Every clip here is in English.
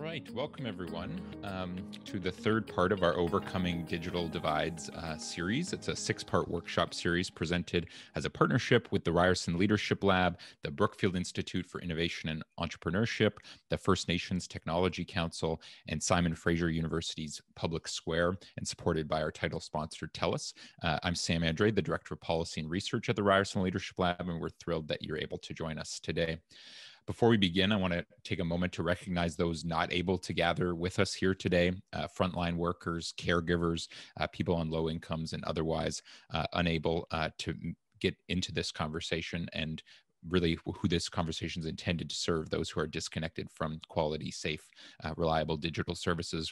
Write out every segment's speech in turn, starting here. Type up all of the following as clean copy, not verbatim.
right, welcome everyone to the third part of our Overcoming Digital Divides series. It's a 6-part workshop series presented as a partnership with the Ryerson Leadership Lab, the Brookfield Institute for Innovation and Entrepreneurship, the First Nations Technology Council, and Simon Fraser University's Public Square, and supported by our title sponsor, TELUS. I'm Sam Andre, the Director of Policy and Research at the Ryerson Leadership Lab, and we're thrilled that you're able to join us today. Before we begin, I want to take a moment to recognize those not able to gather with us here today, frontline workers, caregivers, people on low incomes, and otherwise unable to get into this conversation, and really who this conversation is intended to serve, those who are disconnected from quality, safe, reliable digital services.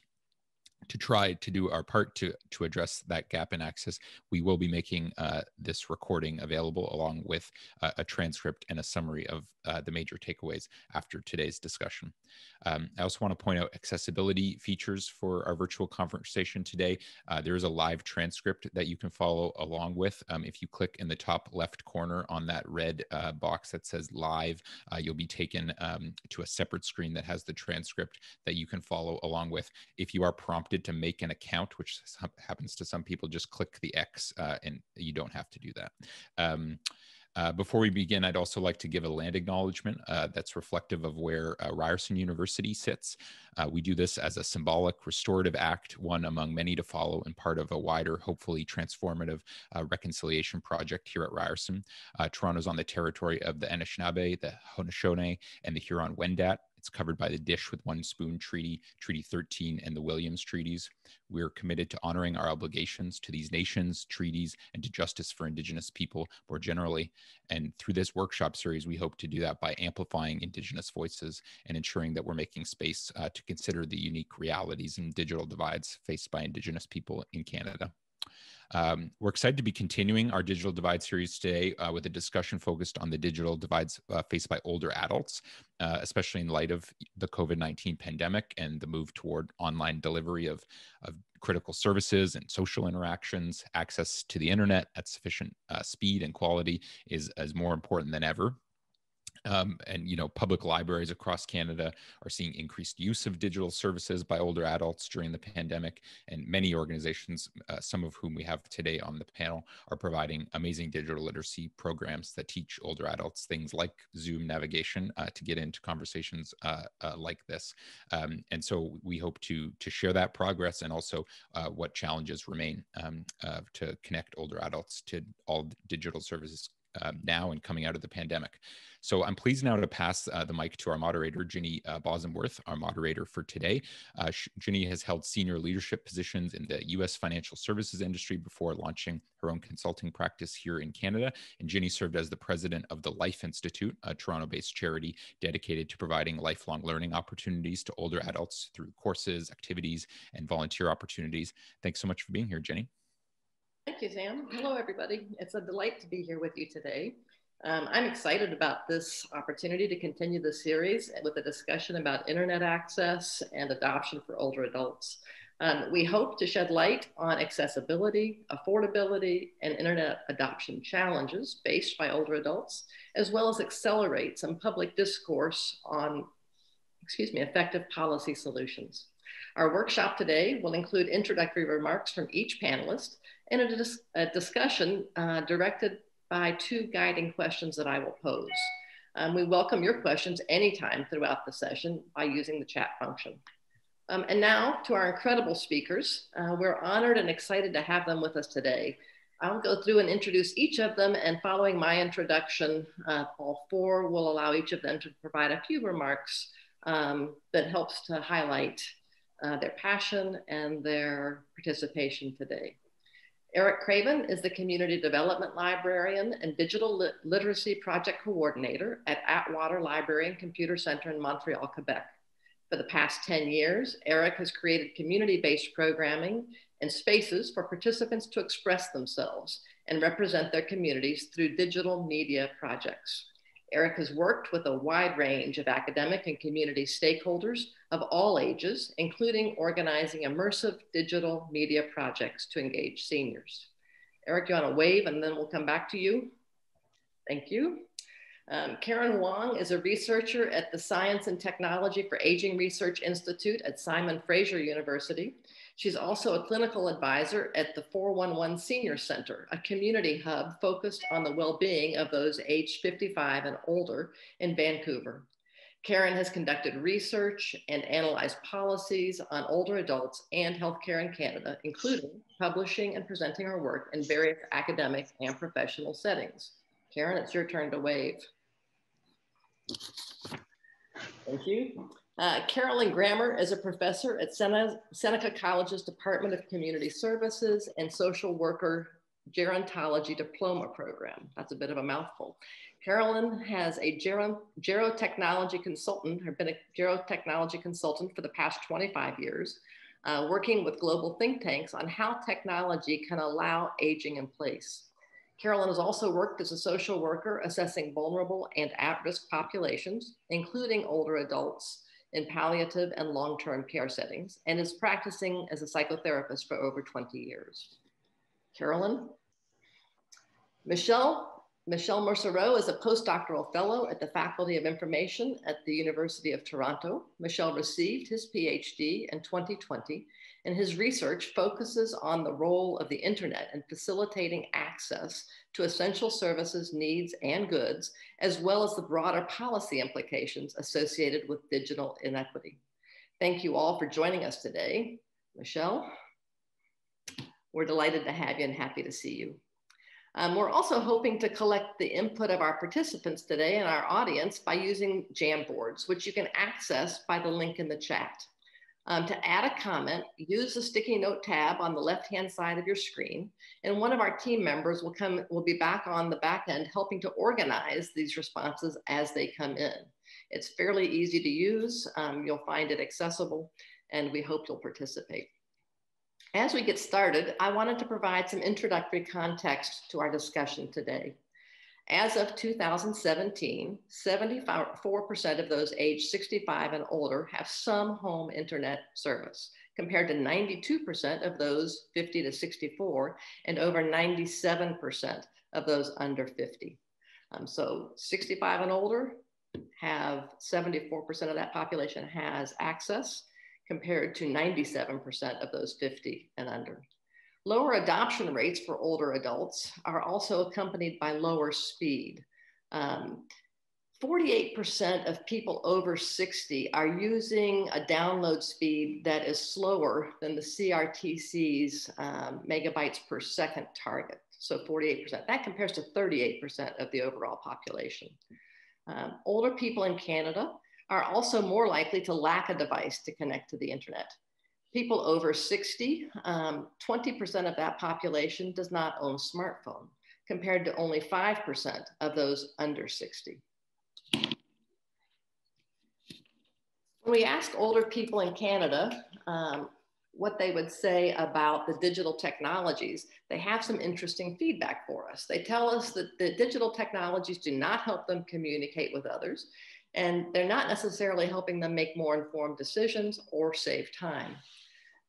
To try to do our part to address that gap in access, we will be making this recording available along with a transcript and a summary of the major takeaways after today's discussion. I also want to point out accessibility features for our virtual conversation today. There is a live transcript that you can follow along with. If you click in the top left corner on that red box that says live, you'll be taken to a separate screen that has the transcript that you can follow along with. If you are prompted to make an account, which happens to some people, just click the X and you don't have to do that. Before we begin, I'd also like to give a land acknowledgement that's reflective of where Ryerson University sits. We do this as a symbolic restorative act, one among many to follow, and part of a wider, hopefully transformative reconciliation project here at Ryerson. Toronto's on the territory of the Anishinaabe, the Haudenosaunee, and the Huron-Wendat. It's covered by the Dish with One Spoon Treaty, Treaty 13, and the Williams Treaties. We're committed to honoring our obligations to these nations, treaties, and to justice for Indigenous people more generally. And through this workshop series, we hope to do that by amplifying Indigenous voices and ensuring that we're making space to consider the unique realities and digital divides faced by Indigenous people in Canada. We're excited to be continuing our Digital Divide series today with a discussion focused on the digital divides faced by older adults, especially in light of the COVID-19 pandemic and the move toward online delivery of critical services and social interactions. Access to the internet at sufficient speed and quality is more important than ever. And, you know, public libraries across Canada are seeing increased use of digital services by older adults during the pandemic. And many organizations, some of whom we have today on the panel, are providing amazing digital literacy programs that teach older adults things like Zoom navigation to get into conversations like this. And so we hope to share that progress and also what challenges remain to connect older adults to all digital services now and coming out of the pandemic. So I'm pleased now to pass the mic to our moderator, Ginny Bosomworth, our moderator for today. Ginny has held senior leadership positions in the U.S. financial services industry before launching her own consulting practice here in Canada. And Ginny served as the president of the Life Institute, a Toronto-based charity dedicated to providing lifelong learning opportunities to older adults through courses, activities, and volunteer opportunities. Thanks so much for being here, Ginny. Thank you, Sam. Hello, everybody. It's a delight to be here with you today. I'm excited about this opportunity to continue the series with a discussion about internet access and adoption for older adults. We hope to shed light on accessibility, affordability, and internet adoption challenges faced by older adults, as well as accelerate some public discourse on, effective policy solutions. Our workshop today will include introductory remarks from each panelist and a discussion directed by 2 guiding questions that I will pose. We welcome your questions anytime throughout the session by using the chat function. And now to our incredible speakers. We're honored and excited to have them with us today. I'll go through and introduce each of them, and following my introduction, all 4 will allow each of them to provide a few remarks that helps to highlight their passion and their participation today. Eric Craven is the Community Development Librarian and Digital Literacy Project Coordinator at Atwater Library and Computer Center in Montreal, Quebec. For the past 10 years, Eric has created community-based programming and spaces for participants to express themselves and represent their communities through digital media projects. Eric has worked with a wide range of academic and community stakeholders of all ages, including organizing immersive digital media projects to engage seniors. Eric, you want to wave and then we'll come back to you? Thank you. Karen Wong is a researcher at the Science and Technology for Aging Research Institute at Simon Fraser University. She's also a clinical advisor at the 411 Senior Center, a community hub focused on the well-being of those aged 55 and older in Vancouver. Karen has conducted research and analyzed policies on older adults and healthcare in Canada, including publishing and presenting her work in various academic and professional settings. Karen, it's your turn to wave. Thank you. Carolyn Grammer is a professor at Seneca College's Department of Community Services and Social Worker Gerontology Diploma Program. That's a bit of a mouthful. Carolyn has a gerotechnology consultant, or been a gerotechnology consultant for the past 25 years, working with global think tanks on how technology can allow aging in place. Carolyn has also worked as a social worker assessing vulnerable and at-risk populations, including older adults in palliative and long-term care settings, and is practicing as a psychotherapist for over 20 years. Carolyn? Michel Mersereau is a postdoctoral fellow at the Faculty of Information at the University of Toronto. Michel received his PhD in 2020, and his research focuses on the role of the internet in facilitating access to essential services, needs, and goods, as well as the broader policy implications associated with digital inequity. Thank you all for joining us today. Michel, we're delighted to have you and happy to see you. We're also hoping to collect the input of our participants today and our audience by using Jamboards, which you can access by the link in the chat. To add a comment, use the sticky note tab on the left-hand side of your screen, and one of our team members will be back on the back end helping to organize these responses as they come in. It's fairly easy to use. You'll find it accessible, and we hope you'll participate. As we get started, I wanted to provide some introductory context to our discussion today. As of 2017, 74% of those aged 65 and older have some home internet service, compared to 92% of those 50 to 64 and over 97% of those under 50. So 65 and older have 74% of that population has access, compared to 97% of those 50 and under. Lower adoption rates for older adults are also accompanied by lower speed. 48% of people over 60 are using a download speed that is slower than the CRTC's megabytes per second target. So 48%, that compares to 38% of the overall population. Older people in Canada are also more likely to lack a device to connect to the internet. People over 60, 20% of that population does not own a smartphone, compared to only 5% of those under 60. When we asked older people in Canada what they would say about the digital technologies, they have some interesting feedback for us. They tell us that the digital technologies do not help them communicate with others, and they're not necessarily helping them make more informed decisions or save time.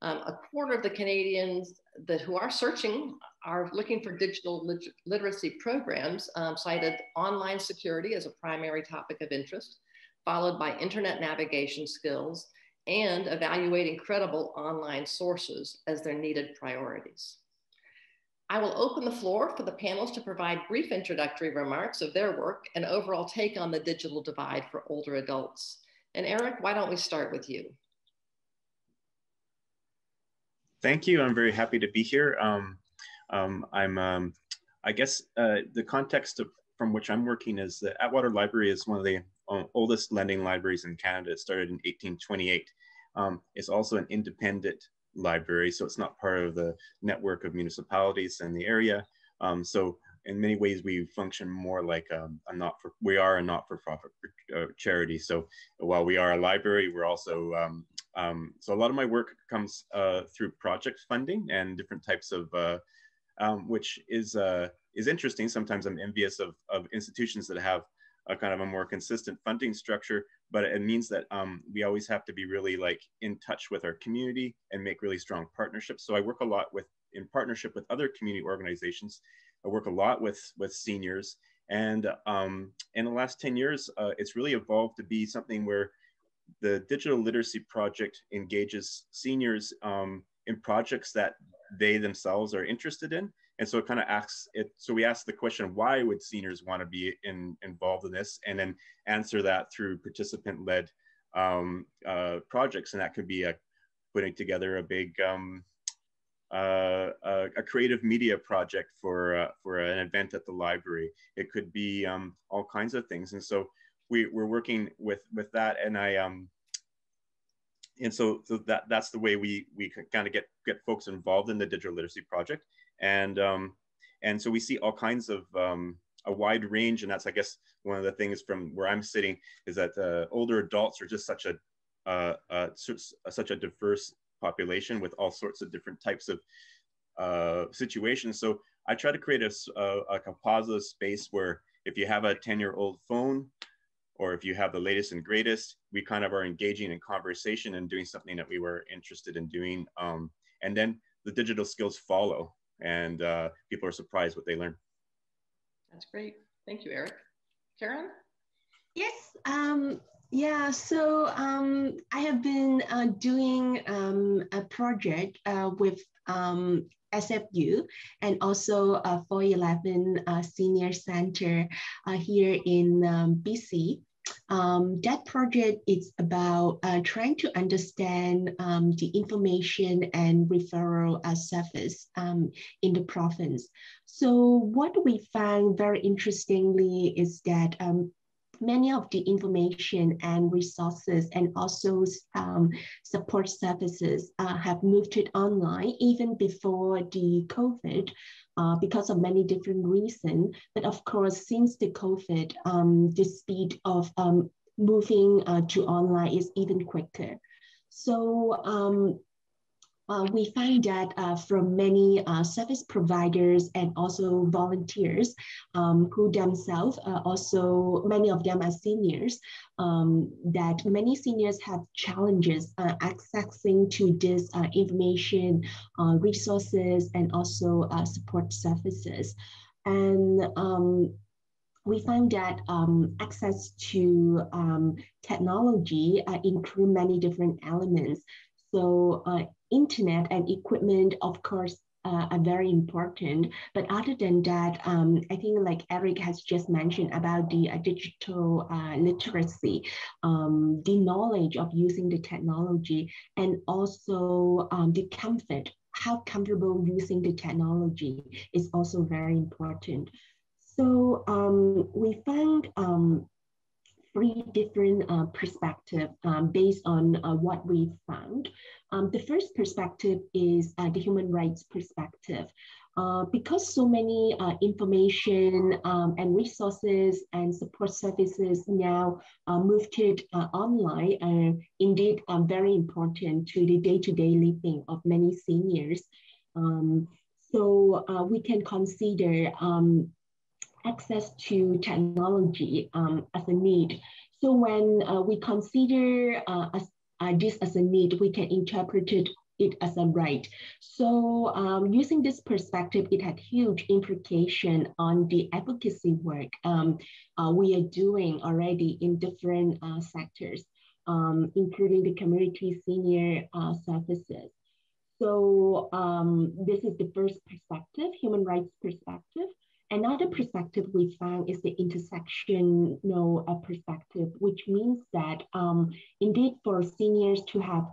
A quarter of the Canadians who are searching are looking for digital literacy programs, cited online security as a primary topic of interest, followed by internet navigation skills and evaluating credible online sources as their needed priorities. I will open the floor for the panels to provide brief introductory remarks of their work and overall take on the digital divide for older adults. And Eric, why don't we start with you? Thank you. I'm very happy to be here. I guess the context from which I'm working is the Atwater Library is one of the oldest lending libraries in Canada. It started in 1828. It's also an independent library, so it's not part of the network of municipalities in the area. So in many ways, we function more like we are a not-for-profit charity. So while we are a library, we're also so a lot of my work comes through project funding and different types of, which is interesting. Sometimes I'm envious of institutions that have a kind of a more consistent funding structure, but it means that we always have to be really like in touch with our community and make really strong partnerships. So I work a lot in partnership with other community organizations. I work a lot with seniors, And in the last 10 years, it's really evolved to be something where the Digital Literacy Project engages seniors in projects that they themselves are interested in. And so it kind of asks it. So we ask the question, why would seniors want to be involved in this? And then answer that through participant-led projects. And that could be putting together a big a creative media project for an event at the library. It could be all kinds of things. And so we're working with that. And and so that's the way we kind of get folks involved in the Digital Literacy Project. And so we see all kinds of a wide range. And that's, I guess, one of the things from where I'm sitting is that older adults are just such a diverse population with all sorts of different types of situations. So I try to create a positive space where if you have a 10-year-old phone, or if you have the latest and greatest, we kind of are engaging in conversation and doing something that we were interested in doing. And then the digital skills follow, and people are surprised what they learn. That's great. Thank you, Eric. Karen? Yes. Yeah, so I have been doing a project with SFU and also 411 Senior Center here in BC. That project is about trying to understand the information and referral service in the province. So what we found very interestingly is that many of the information and resources and also support services have moved it online even before the COVID because of many different reasons. But of course, since the COVID, the speed of moving to online is even quicker. So we find that from many service providers and also volunteers who themselves also, many of them are seniors, that many seniors have challenges accessing to this information, resources, and also support services. And we find that access to technology include many different elements. So internet and equipment, of course, are very important. But other than that, I think like Eric has just mentioned about the digital literacy, the knowledge of using the technology, and also the comfort, how comfortable using the technology is also very important. So we found 3 different perspectives based on what we found. The first perspective is the human rights perspective. Because so many information and resources and support services now moved it online are indeed very important to the day-to-day living of many seniors. So we can consider access to technology as a need. So when we consider this as a need, we can interpret it as a right. So using this perspective, it had huge implication on the advocacy work we are doing already in different sectors, including the community senior services. So this is the first perspective, human rights perspective. Another perspective we found is the intersectional perspective, which means that indeed for seniors to have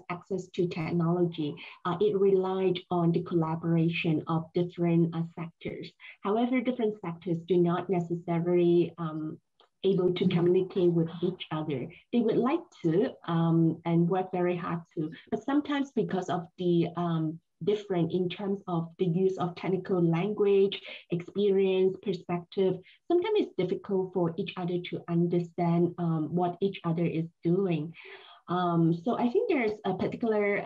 access to technology, it relied on the collaboration of different sectors. However, different sectors do not necessarily able to communicate with each other. They would like to and work very hard to, but sometimes because of the different in terms of the use of technical language, experience, perspective, sometimes it's difficult for each other to understand what each other is doing. So I think there's a particular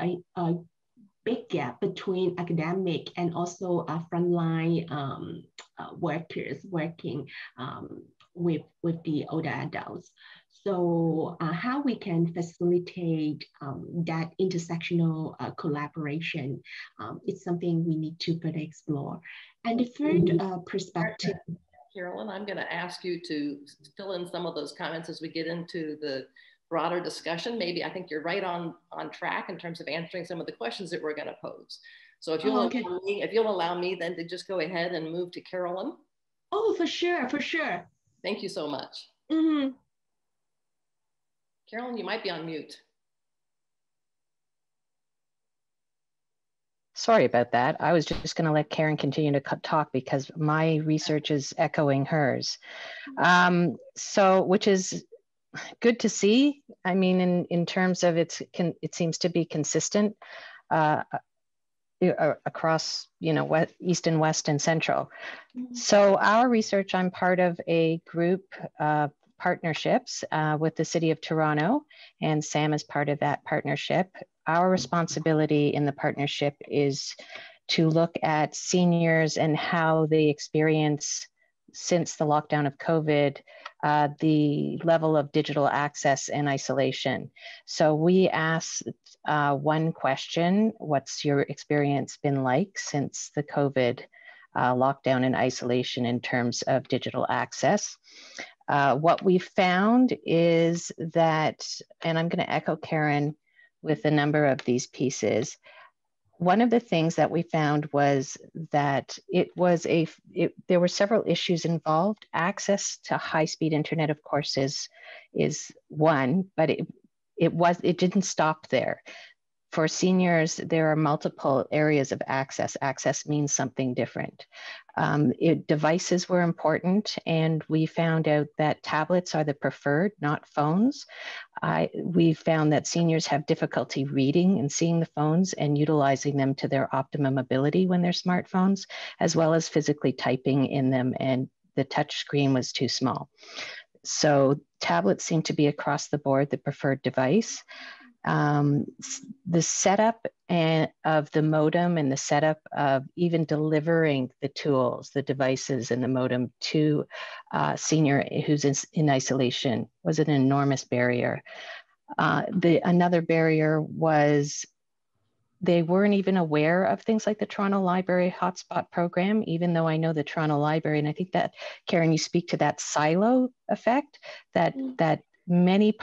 big gap between academic and also frontline workers working with the older adults. So how we can facilitate that intersectional collaboration is something we need to further explore. And the third perspective Carolyn, I'm going to ask you to fill in some of those comments as we get into the broader discussion. Maybe I think you're right on track in terms of answering some of the questions that we're going to pose. So if you'll, if you'll allow me then to just go ahead and move to Carolyn. Oh, for sure, for sure. Thank you so much. Carolyn, you might be on mute. Sorry about that. I was just going to let Karen continue to talk because my research is echoing hers. Which is good to see. I mean, in terms of it seems to be consistent across, East and West and Central. So our research, I'm part of a group partnerships with the City of Toronto, and Sam is part of that partnership. Our responsibility in the partnership is to look at seniors and how they experience, since the lockdown of COVID, the level of digital access and isolation. So we asked one question: what's your experience been like since the COVID lockdown and isolation in terms of digital access? What we found is that, and I'm going to echo Karen with a number of these pieces. One of the things that we found was that there were several issues involved. Access to high-speed internet, of course, is one, but it didn't stop there. For seniors, there are multiple areas of access. Access means something different. Devices were important, and we found out that tablets are the preferred, not phones. We found that seniors have difficulty reading and seeing the phones and utilizing them to their optimum ability when they're smartphones, as well as physically typing in them, and the touch screen was too small. So tablets seem to be across the board the preferred device. The setup of the modem and the setup of even delivering the tools, the devices and the modem to a senior who's in isolation was an enormous barrier. Another barrier was they weren't even aware of things like the Toronto Library Hotspot Program, even though I know the Toronto Library, and I think that, Karen, you speak to that silo effect, that many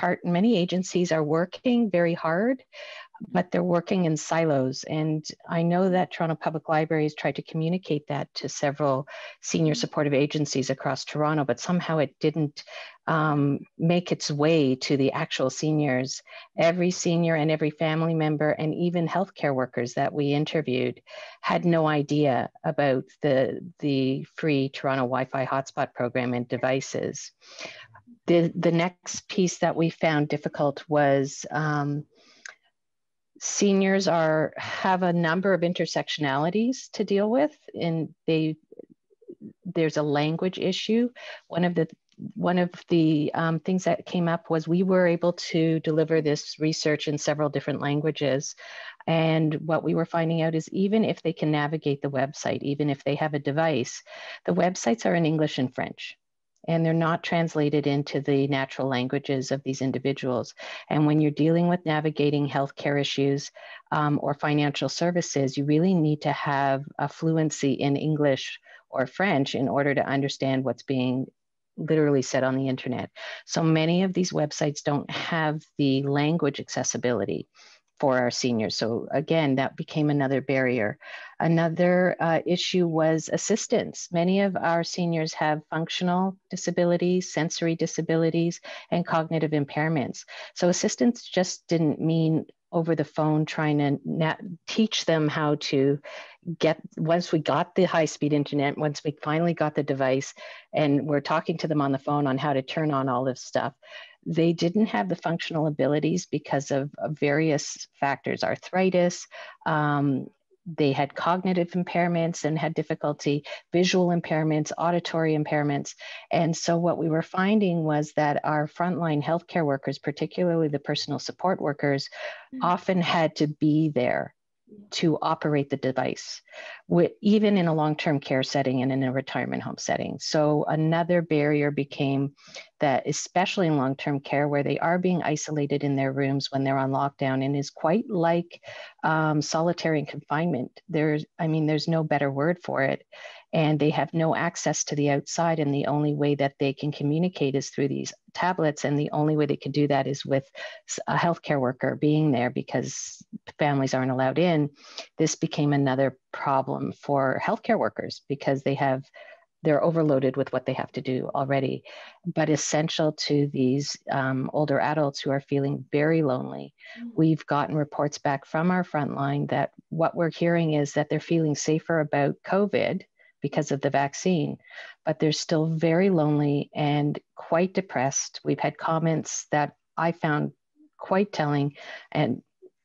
agencies are working very hard, but they're working in silos. And I know that Toronto Public Libraries tried to communicate that to several senior supportive agencies across Toronto, but somehow it didn't make its way to the actual seniors. Every senior and every family member and even healthcare workers that we interviewed had no idea about the free Toronto Wi-Fi hotspot program and devices. The next piece that we found difficult was seniors have a number of intersectionalities to deal with, and there's a language issue. One of the things that came up was we were able to deliver this research in several different languages. And what we were finding out is even if they can navigate the website, even if they have a device, the websites are in English and French, and they're not translated into the natural languages of these individuals. And when you're dealing with navigating healthcare issues or financial services, you really need to have a fluency in English or French in order to understand what's being literally said on the internet. So many of these websites don't have the language accessibility for our seniors. So again, that became another barrier. Another issue was assistance. Many of our seniors have functional disabilities, sensory disabilities, and cognitive impairments. So assistance just didn't mean over the phone trying to teach them how to once we got the high-speed internet, once we finally got the device and we're talking to them on the phone on how to turn on all this stuff, they didn't have the functional abilities because of various factors, arthritis, they had cognitive impairments and had difficulty, visual impairments, auditory impairments. And so what we were finding was that our frontline healthcare workers, particularly the personal support workers, often had to be there to operate the device, even in a long-term care setting and in a retirement home setting. So another barrier became that, especially in long-term care, where they are being isolated in their rooms when they're on lockdown, and is quite like solitary confinement. There's no better word for it. and they have no access to the outside, and the only way that they can communicate is through these tablets, and the only way they can do that is with a healthcare worker being there because families aren't allowed in. This became another problem for healthcare workers because they're overloaded with what they have to do already, but essential to these older adults who are feeling very lonely. We've gotten reports back from our frontline that what we're hearing is that they're feeling safer about COVID because of the vaccine, but they're still very lonely and quite depressed. We've had comments that I found quite telling, and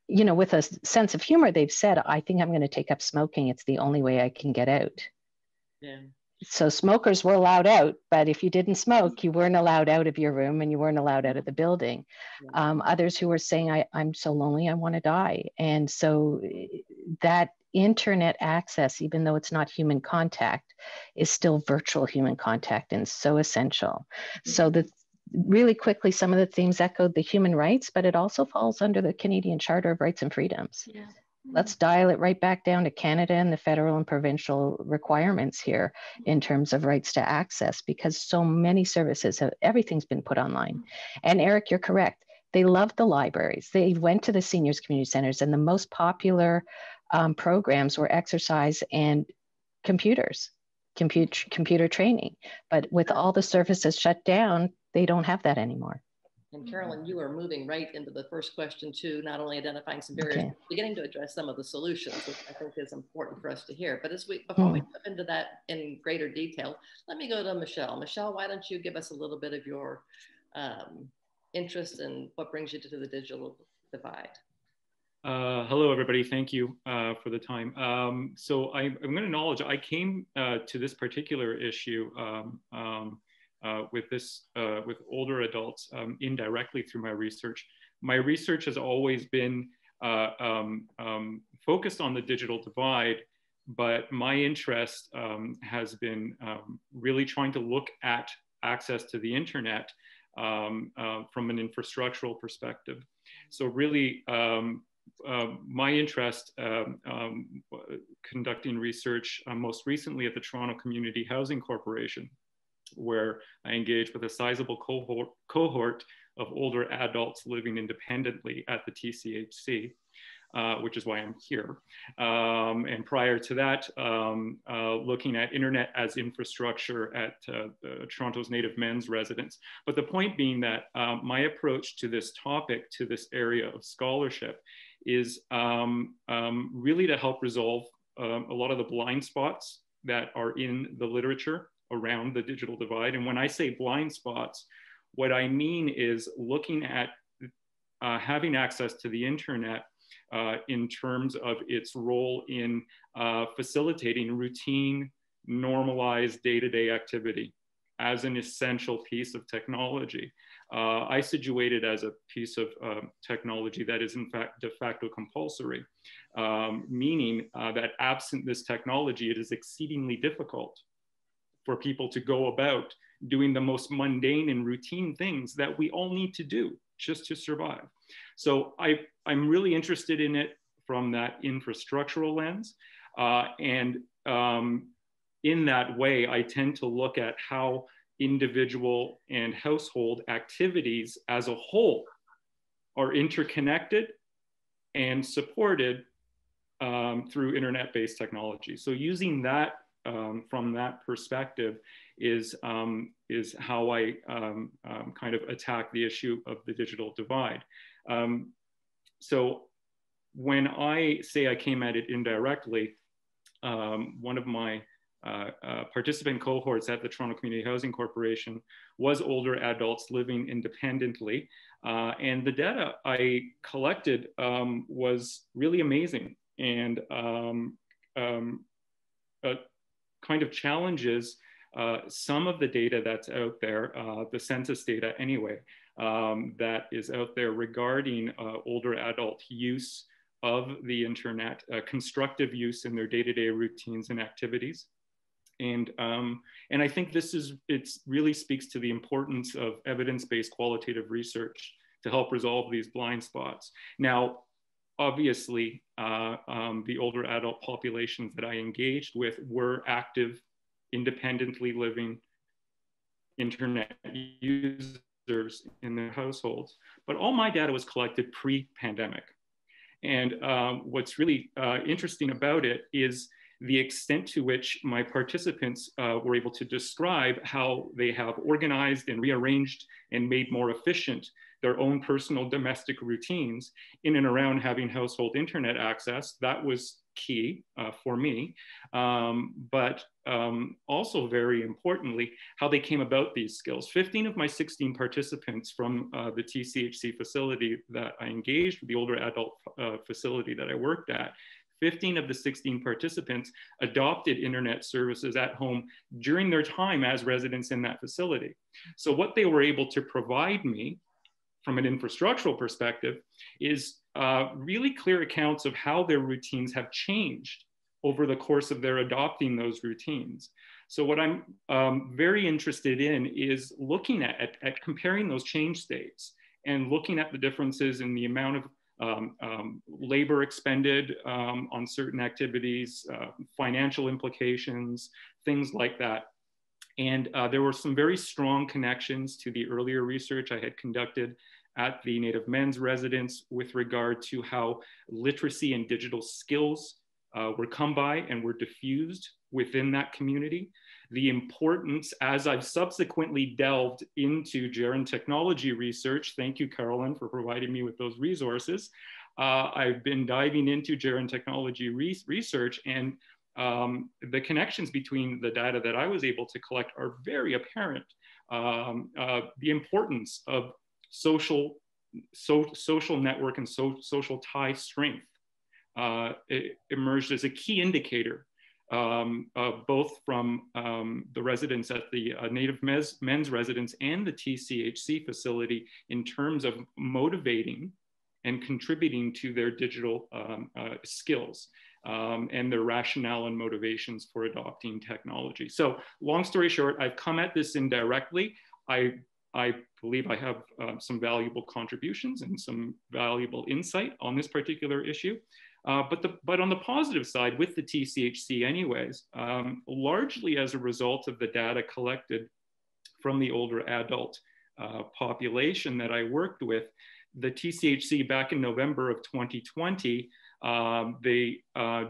with a sense of humor, they've said, I think I'm going to take up smoking. It's the only way I can get out. Yeah. So smokers were allowed out, but if you didn't smoke, you weren't allowed out of your room and you weren't allowed out of the building. Others who were saying, I'm so lonely, I want to die. And so that internet access, even though it's not human contact, is still virtual human contact and so essential. So really quickly, some of the themes echoed the human rights, but it also falls under the Canadian Charter of Rights and Freedoms. Yeah. Let's dial it right back down to Canada and the federal and provincial requirements here in terms of rights to access, because so many services everything's been put online. And Eric, you're correct. They love the libraries. They went to the seniors community centers, and the most popular programs were exercise and computer training. But with all the services shut down, they don't have that anymore. And Carolyn, you are moving right into the first question too, not only identifying some barriers, but beginning to address some of the solutions, which I think is important for us to hear. But before we jump into that in greater detail, let me go to Michel. Michel, why don't you give us a little bit of your interest in what brings you to the digital divide? Hello, everybody. Thank you for the time. So I'm going to acknowledge I came to this particular issue with older adults indirectly through my research. My research has always been focused on the digital divide, but my interest has been really trying to look at access to the internet from an infrastructural perspective. So really, my interest conducting research most recently at the Toronto Community Housing Corporation, where I engaged with a sizable cohort of older adults living independently at the TCHC, which is why I'm here. And prior to that, looking at internet as infrastructure at Toronto's Native Men's residence. But the point being that my approach to this topic, to this area of scholarship, is really to help resolve a lot of the blind spots that are in the literature around the digital divide. And when I say blind spots, what I mean is looking at having access to the internet in terms of its role in facilitating routine, normalized day-to-day activity as an essential piece of technology. I situate it as a piece of technology that is in fact de facto compulsory, meaning that absent this technology, it is exceedingly difficult for people to go about doing the most mundane and routine things that we all need to do just to survive. So I'm really interested in it from that infrastructural lens. And in that way, I tend to look at how individual and household activities as a whole are interconnected and supported through internet-based technology. So using that from that perspective is how I kind of attack the issue of the digital divide. So when I say I came at it indirectly, one of my participant cohorts at the Toronto Community Housing Corporation was older adults living independently. And the data I collected was really amazing and kind of challenges some of the data that's out there, the census data anyway, that is out there regarding older adult use of the internet, constructive use in their day-to-day routines and activities. And I think it really speaks to the importance of evidence-based qualitative research to help resolve these blind spots. Now, obviously, the older adult populations that I engaged with were active independently living internet users in their households. But all my data was collected pre-pandemic. And what's really interesting about it is the extent to which my participants were able to describe how they have organized and rearranged and made more efficient their own personal domestic routines in and around having household internet access. That was key for me, but also very importantly, how they came about these skills. 15 of my 16 participants from the TCHC facility that I engaged with, the older adult facility that I worked at, 15 of the 16 participants adopted internet services at home during their time as residents in that facility. So what they were able to provide me from an infrastructural perspective is really clear accounts of how their routines have changed over the course of their adopting those routines. So what I'm very interested in is looking at comparing those change states and looking at the differences in the amount of labor expended on certain activities, financial implications, things like that. And there were some very strong connections to the earlier research I had conducted at the Native Men's residence with regard to how literacy and digital skills were come by and were diffused within that community. The importance, as I've subsequently delved into gerontechnology research, thank you, Carolyn, for providing me with those resources. I've been diving into gerontechnology research, and the connections between the data that I was able to collect are very apparent. The importance of social network and social tie strength it emerged as a key indicator, both from the residents at the Native Men's residence and the TCHC facility in terms of motivating and contributing to their digital skills and their rationale and motivations for adopting technology. So long story short, I've come at this indirectly. I believe I have some valuable contributions and some valuable insight on this particular issue. But on the positive side, with the TCHC anyways, largely as a result of the data collected from the older adult population that I worked with, the TCHC back in November of 2020, they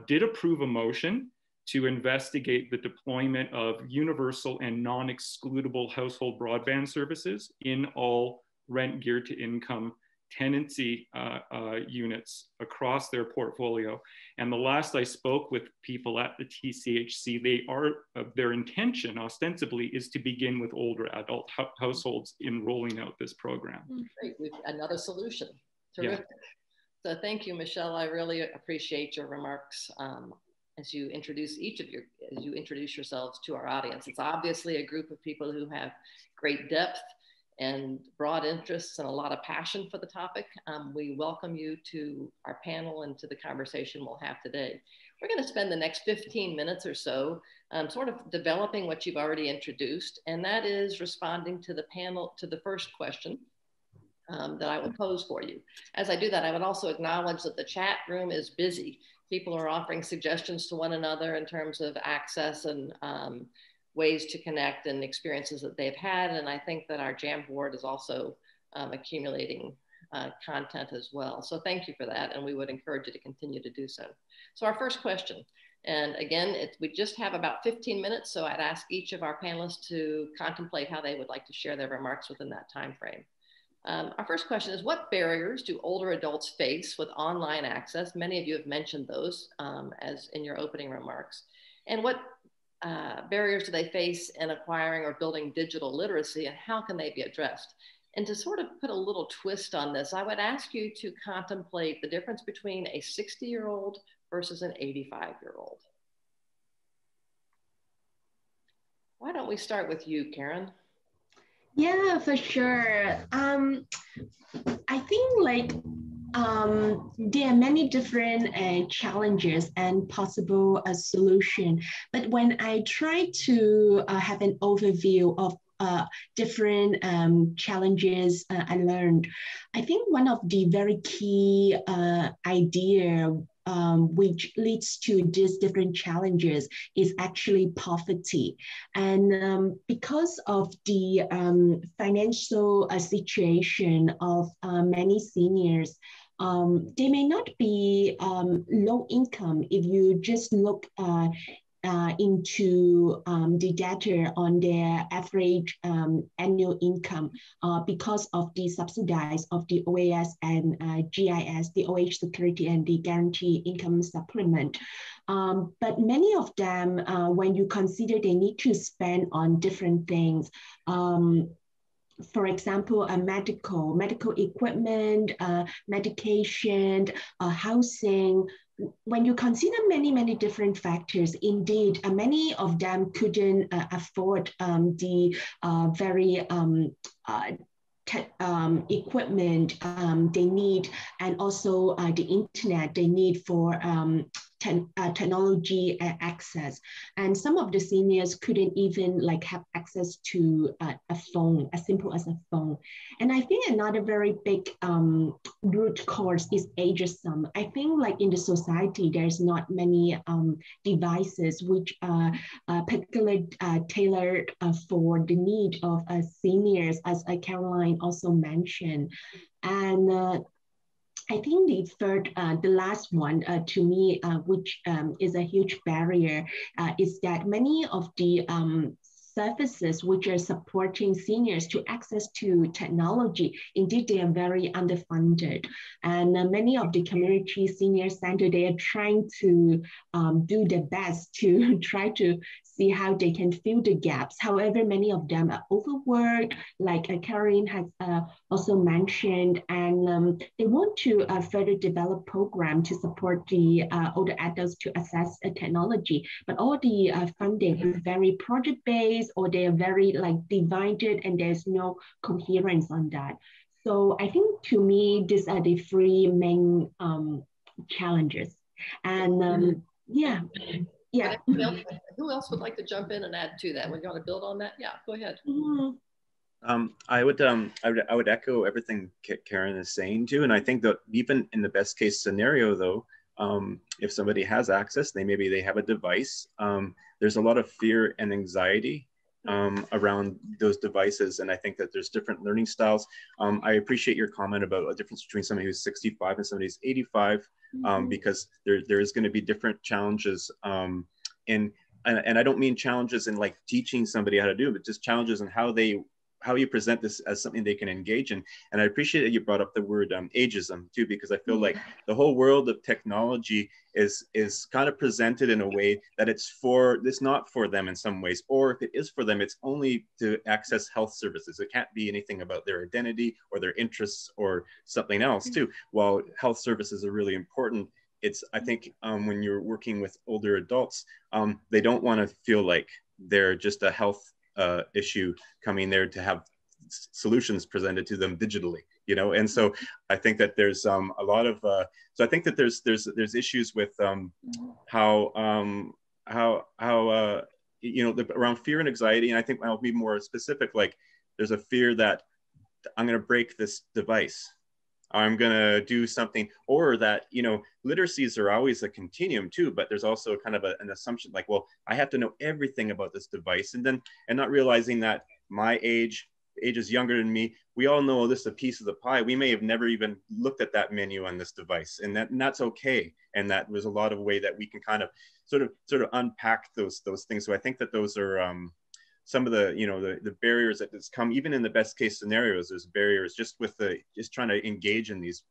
did approve a motion to investigate the deployment of universal and non-excludable household broadband services in all rent geared to income tenancy units across their portfolio. And the last I spoke with people at the TCHC, their intention ostensibly is to begin with older adult households in rolling out this program. Great, another solution. Terrific. Yeah. So thank you, Michel. I really appreciate your remarks as you introduce yourselves to our audience. It's obviously a group of people who have great depth and broad interests and a lot of passion for the topic. We welcome you to our panel and to the conversation we'll have today. We're going to spend the next 15 minutes or so sort of developing what you've already introduced, and that is responding to the panel, to the first question that I will pose for you. As I do that, I would also acknowledge that the chat room is busy. People are offering suggestions to one another in terms of access and ways to connect and experiences that they've had. And I think that our Jamboard is also accumulating content as well. So thank you for that. And we would encourage you to continue to do so. So our first question, and again, we just have about 15 minutes. So I'd ask each of our panelists to contemplate how they would like to share their remarks within that time frame. Our first question is, what barriers do older adults face with online access? Many of you have mentioned those as in your opening remarks. And what barriers do they face in acquiring or building digital literacy, and how can they be addressed? And to sort of put a little twist on this, I would ask you to contemplate the difference between a 60-year-old versus an 85-year-old. Why don't we start with you, Karen? Yeah, for sure. I think there are many different challenges and possible solution. But when I try to have an overview of different challenges I learned, I think one of the very key idea which leads to these different challenges is actually poverty. And because of the financial situation of many seniors, they may not be low income if you just look into the data on their average annual income because of the subsidies of the OAS and GIS, the OH security and the guarantee income supplement. But many of them, when you consider they need to spend on different things, for example, medical equipment, medication, housing. When you consider many different factors, indeed, many of them couldn't afford the very equipment they need, and also the internet they need for technology access. And some of the seniors couldn't even like have access to a phone, as simple as a phone. And I think another very big root cause is ageism. I think like in the society, there's not many devices which are particularly tailored for the need of seniors, as Caroline also mentioned. And I think the third, the last one to me, which is a huge barrier, is that many of the services which are supporting seniors to access to technology, indeed, they are very underfunded. And many of the community senior centers, they are trying to do their best to try to see how they can fill the gaps. However, many of them are overworked, like Caroline has also mentioned, and they want to further develop programs to support the older adults to access technology. But all the funding is very project-based, or they are very like divided, and there's no coherence on that. So I think to me, these are the three main challenges. And yeah. Yeah. Who else would like to jump in and add to that? Would you want to build on that? Yeah, go ahead. I would echo everything Karen is saying too, and I think that even in the best case scenario, though, if somebody has access, maybe they have a device. There's a lot of fear and anxiety around those devices, and I think that there's different learning styles. I appreciate your comment about a difference between somebody who's 65 and somebody who's 85, because there is going to be different challenges. And I don't mean challenges in like teaching somebody how to do it, but just challenges in how you present this as something they can engage in. And I appreciate that you brought up the word ageism too, because I feel like the whole world of technology is kind of presented in a way that it's not for them in some ways, or if it is for them, it's only to access health services. It can't be anything about their identity or their interests or something else too. While health services are really important, I think when you're working with older adults, they don't want to feel like they're just a health issue coming there to have solutions presented to them digitally, and so I think that there's a lot of so I think that there's issues with how around fear and anxiety. And I think I'll be more specific, like there's a fear that I'm going to break this device, I'm going to do something, or that, literacies are always a continuum too, but there's also kind of an assumption like, well, I have to know everything about this device, and not realizing that my age is younger than me. We all know this is a piece of the pie. We may have never even looked at that menu on this device, and that's okay. And that was a lot of way that we can kind of sort of unpack those things. So I think that those are some of the barriers that just come, even in the best case scenarios. There's barriers just trying to engage in these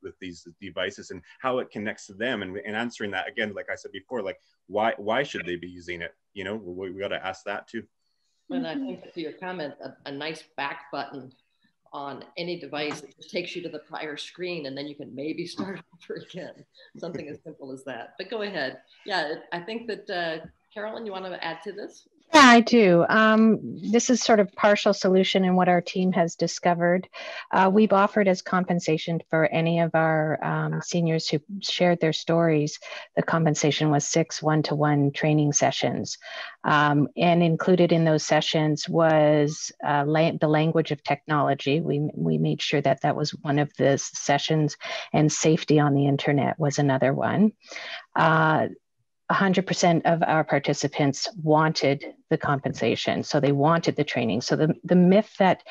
devices and how it connects to them, and answering that again, like I said before, like why should they be using it? We got to ask that too. And I think to your comment, a nice back button on any device that just takes you to the prior screen, and then you can maybe start over again. Something as simple as that. But go ahead. Yeah, I think that Carolyn, you want to add to this? Yeah, I do. This is sort of partial solution in what our team has discovered. We've offered as compensation for any of our seniors who shared their stories. The compensation was 6 one-to-one training sessions. And included in those sessions was the language of technology. We made sure that that was one of the sessions, and safety on the internet was another one. 100% of our participants wanted the compensation. So they wanted the training. So the myth that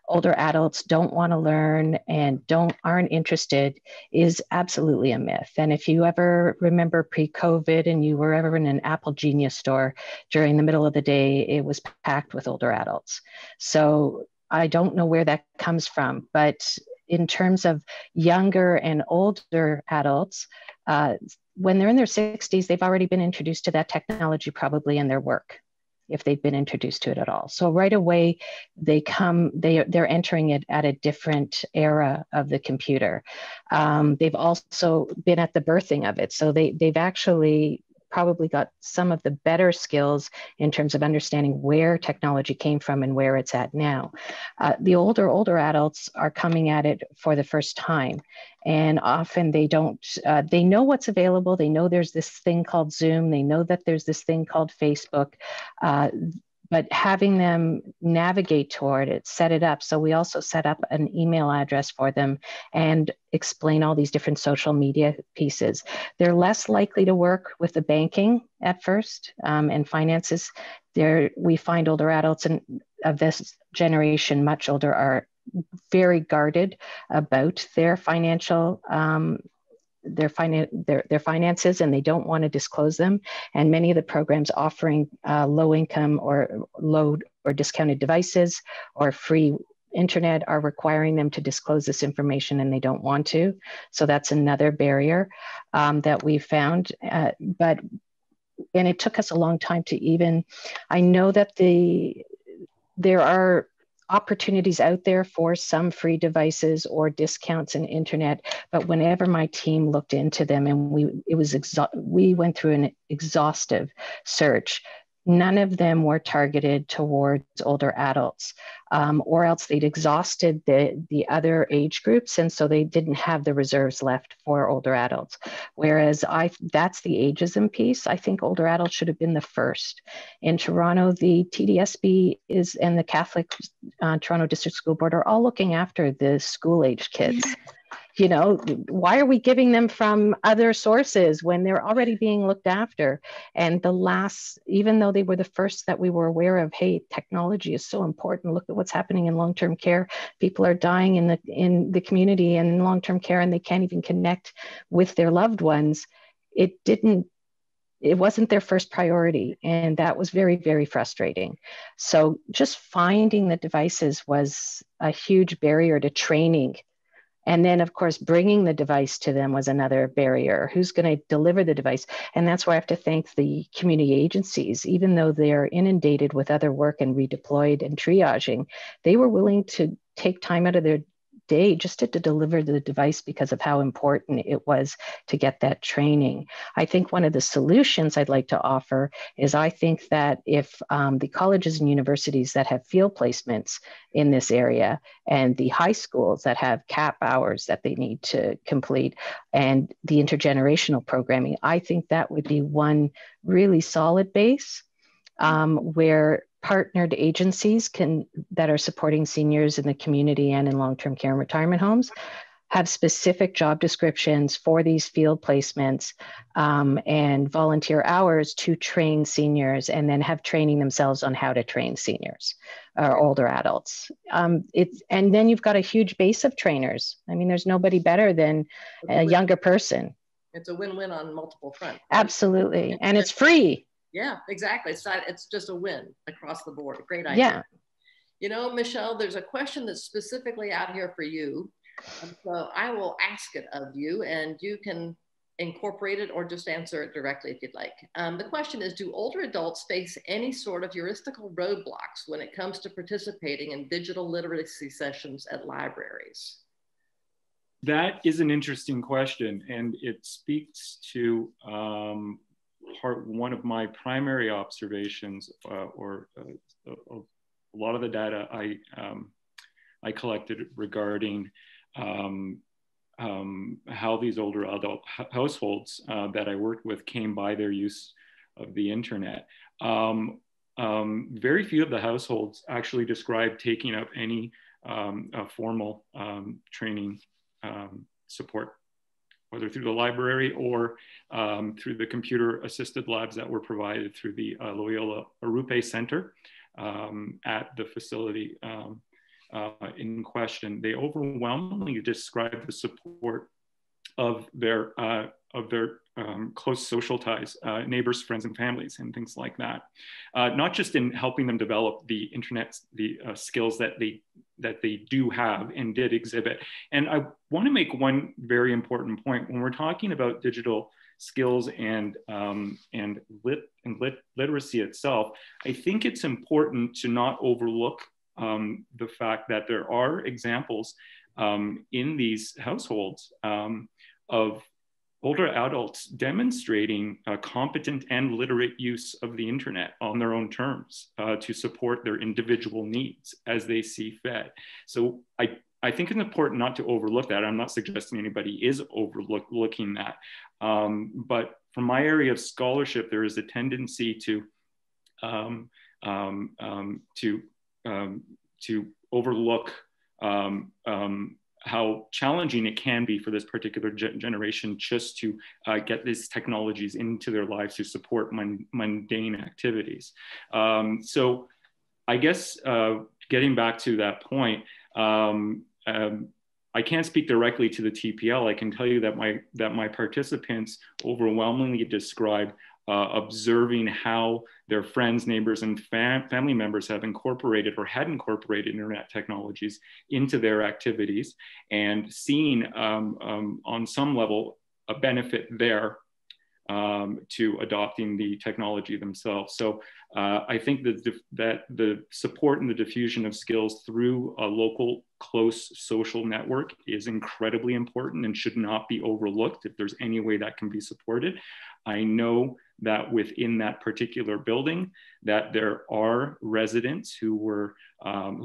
older adults don't want to learn and aren't interested is absolutely a myth. And if you ever remember pre-COVID and you were ever in an Apple Genius store during the middle of the day, it was packed with older adults. So I don't know where that comes from, but in terms of younger and older adults, when they're in their 60s, they've already been introduced to that technology probably in their work, if they've been introduced to it at all. So right away, they're entering it at a different era of the computer. They've also been at the birthing of it. So they've actually probably got some of the better skills in terms of understanding where technology came from and where it's at now. The older adults are coming at it for the first time. And often they know what's available. They know there's this thing called Zoom. They know that there's this thing called Facebook. But having them navigate toward it, set it up. So we also set up an email address for them and explain all these different social media pieces. They're less likely to work with the banking at first and finances. We find older adults of this generation, much older, are very guarded about their financial their finances, and they don't want to disclose them. And many of the programs offering low income or low or discounted devices or free internet are requiring them to disclose this information, and they don't want to. So that's another barrier that we found. And it took us a long time to even, I know that there are opportunities out there for some free devices or discounts in internet, but whenever my team looked into them, and we went through an exhaustive search, none of them were targeted towards older adults, or else they'd exhausted the other age groups, and so they didn't have the reserves left for older adults. Whereas that's the ageism piece. I think older adults should have been the first. In Toronto, the TDSB and the Catholic Toronto District School Board are all looking after the school-aged kids. You know, why are we giving them from other sources when they're already being looked after? And even though they were the first that we were aware of, hey, technology is so important. Look at what's happening in long-term care. People are dying in the community and in long-term care, and they can't even connect with their loved ones. It wasn't their first priority. And that was very, very frustrating. So just finding the devices was a huge barrier to training. And then, of course, bringing the device to them was another barrier. Who's going to deliver the device? And that's why I have to thank the community agencies. Even though they're inundated with other work and redeployed and triaging, they were willing to take time out of their day just to deliver the device because of how important it was to get that training. I think one of the solutions I'd like to offer is I think that if the colleges and universities that have field placements in this area and the high schools that have CAP hours that they need to complete and the intergenerational programming, I think that would be one really solid base where partnered agencies that are supporting seniors in the community and in long-term care and retirement homes have specific job descriptions for these field placements and volunteer hours to train seniors, and then have training themselves on how to train seniors or older adults. And then you've got a huge base of trainers. I mean, there's nobody better than a younger person. It's a win-win on multiple fronts. Absolutely, and it's free. Yeah, exactly. It's just a win across the board. Great idea. Yeah. You know, Michelle, there's a question that's specifically out here for you. So I will ask it of you, and you can incorporate it or just answer it directly if you'd like. The question is, do older adults face any sort of heuristical roadblocks when it comes to participating in digital literacy sessions at libraries? That is an interesting question, and it speaks to one of my primary observations, or a lot of the data I collected regarding how these older adult households that I worked with came by their use of the internet. Very few of the households actually described taking up any formal training support, whether through the library or through the computer-assisted labs that were provided through the Loyola Arupe Center at the facility in question. They overwhelmingly described the support of their close social ties, neighbors, friends, and families, and things like that. Not just in helping them develop the internet, the skills that they do have and did exhibit. And I want to make one very important point when we're talking about digital skills and literacy itself. I think it's important to not overlook the fact that there are examples in these households of older adults demonstrating competent and literate use of the internet on their own terms to support their individual needs as they see fit. So I think it's important not to overlook that. I'm not suggesting anybody is overlooking that. But from my area of scholarship, there is a tendency to overlook how challenging it can be for this particular generation just to get these technologies into their lives to support mundane activities. So I guess getting back to that point, I can't speak directly to the TPL. I can tell you that my participants overwhelmingly describe observing how their friends, neighbors, and family members have incorporated or had incorporated internet technologies into their activities, and seeing on some level a benefit there to adopting the technology themselves. So I think that the support and the diffusion of skills through a local close social network is incredibly important and should not be overlooked if there's any way that can be supported. I know that within that particular building that there are residents who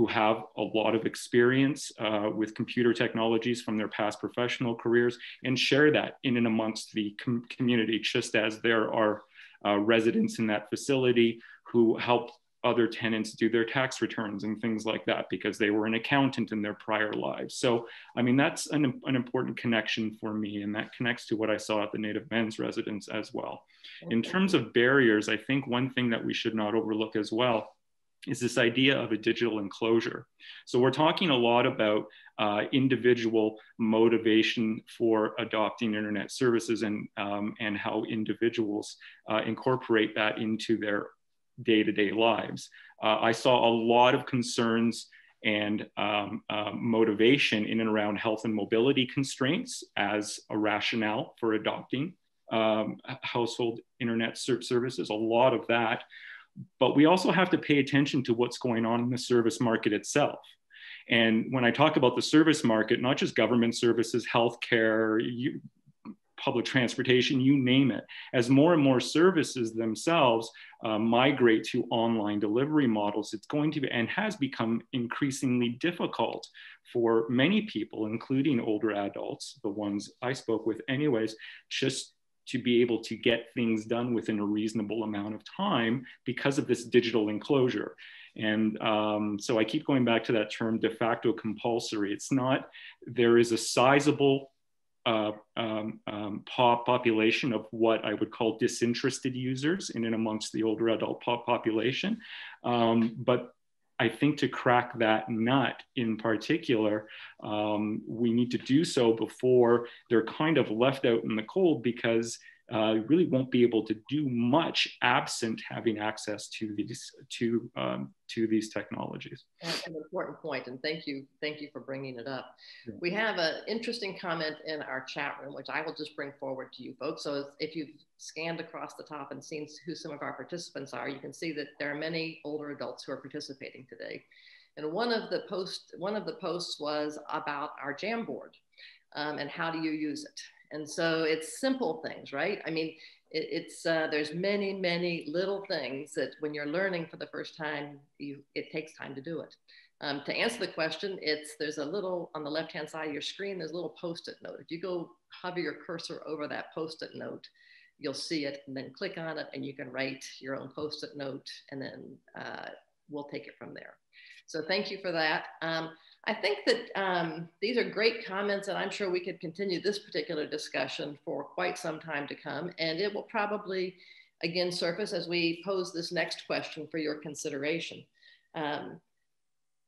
have a lot of experience with computer technologies from their past professional careers and share that in and amongst the community, just as there are residents in that facility who help other tenants do their tax returns and things like that because they were an accountant in their prior lives. So, I mean, that's an important connection for me, and that connects to what I saw at the Native Men's residence as well. In terms of barriers, I think one thing that we should not overlook as well is this idea of a digital enclosure. So we're talking a lot about individual motivation for adopting internet services and how individuals incorporate that into their day-to-day lives. I saw a lot of concerns and motivation in and around health and mobility constraints as a rationale for adopting household internet services, a lot of that. But we also have to pay attention to what's going on in the service market itself. And when I talk about the service market, not just government services, healthcare, public transportation, you name it, as more and more services themselves migrate to online delivery models, it's going to be and has become increasingly difficult for many people, including older adults, the ones I spoke with anyways, just to be able to get things done within a reasonable amount of time because of this digital enclosure. And so I keep going back to that term de facto compulsory. It's not, there is a sizable population of what I would call disinterested users in and amongst the older adult population. But I think to crack that nut in particular, we need to do so before they're kind of left out in the cold, because you really won't be able to do much absent having access to these technologies. That's an important point, and thank you for bringing it up. Yeah. We have an interesting comment in our chat room, which I will just bring forward to you folks. So if you've scanned across the top and seen who some of our participants are, you can see that there are many older adults who are participating today. And one of the posts was about our Jamboard and how do you use it. And so it's simple things, right? I mean, There's many, many little things that when you're learning for the first time, it takes time to do it. To answer the question, there's a little, on the left-hand side of your screen, there's a little Post-it note. If you go hover your cursor over that Post-it note, you'll see it, and then click on it, and you can write your own Post-it note, and then we'll take it from there. So thank you for that. I think that these are great comments, and I'm sure we could continue this particular discussion for quite some time to come, and it will probably again surface as we pose this next question for your consideration.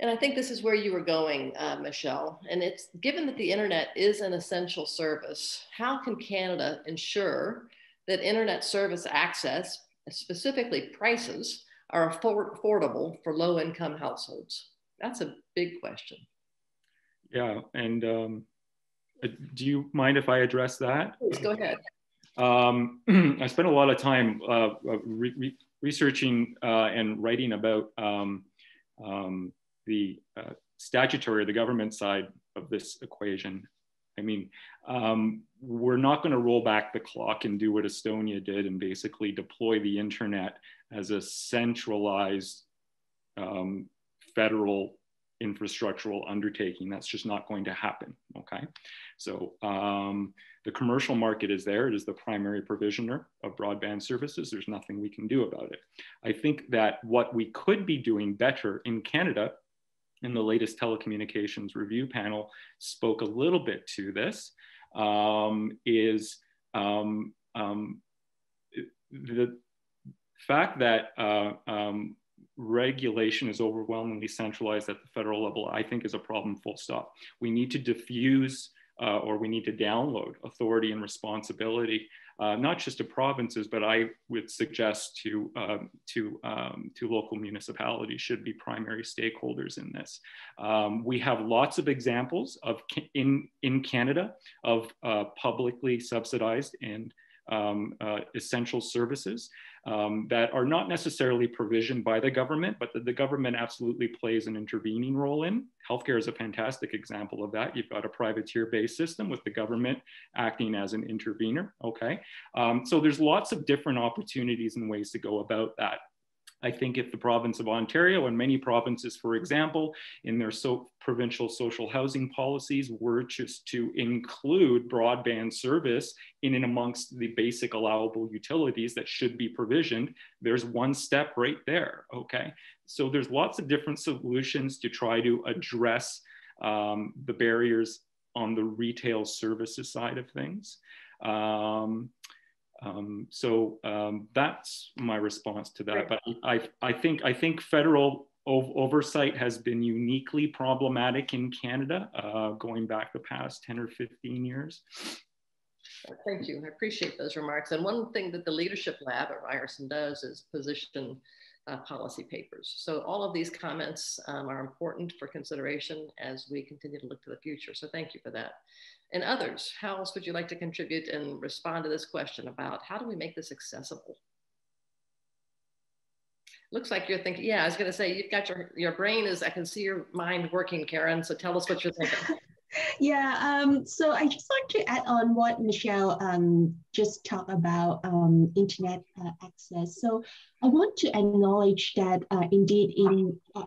And I think this is where you were going, Michel, and it's given that the internet is an essential service, how can Canada ensure that internet service access, specifically prices, are affordable for low-income households? That's a big question. Yeah, and do you mind if I address that? Please, go ahead. I spent a lot of time researching and writing about the statutory or the government side of this equation. I mean, we're not going to roll back the clock and do what Estonia did and basically deploy the internet as a centralized federal infrastructural undertaking. That's just not going to happen, okay? So the commercial market is there. It is the primary provisioner of broadband services. There's nothing we can do about it. I think that what we could be doing better in Canada, and the latest telecommunications review panel spoke a little bit to this, is the fact that regulation is overwhelmingly centralized at the federal level, I think is a problem, full stop. We need to diffuse or we need to download authority and responsibility, not just to provinces, but I would suggest to local municipalities should be primary stakeholders in this. We have lots of examples of in Canada of publicly subsidized and essential services that are not necessarily provisioned by the government, but that the government absolutely plays an intervening role in. Healthcare is a fantastic example of that. You've got a privateer-based system with the government acting as an intervener, okay? So there's lots of different opportunities and ways to go about that. I think if the province of Ontario and many provinces, for example, in their provincial social housing policies were just to include broadband service in and amongst the basic allowable utilities that should be provisioned, there's one step right there, okay? So there's lots of different solutions to try to address the barriers on the retail services side of things. That's my response to that. But I think federal oversight has been uniquely problematic in Canada, going back the past 10 or 15 years. Thank you. I appreciate those remarks. And one thing that the Leadership Lab at Ryerson does is position policy papers. So all of these comments are important for consideration as we continue to look to the future. So thank you for that. And others, how else would you like to contribute and respond to this question about how do we make this accessible? Looks like you're thinking, yeah, I was going to say, you've got your brain is, I can see your mind working, Karen. So tell us what you're thinking. Yeah, so I just want to add on what Michel just talked about internet access. So I want to acknowledge that indeed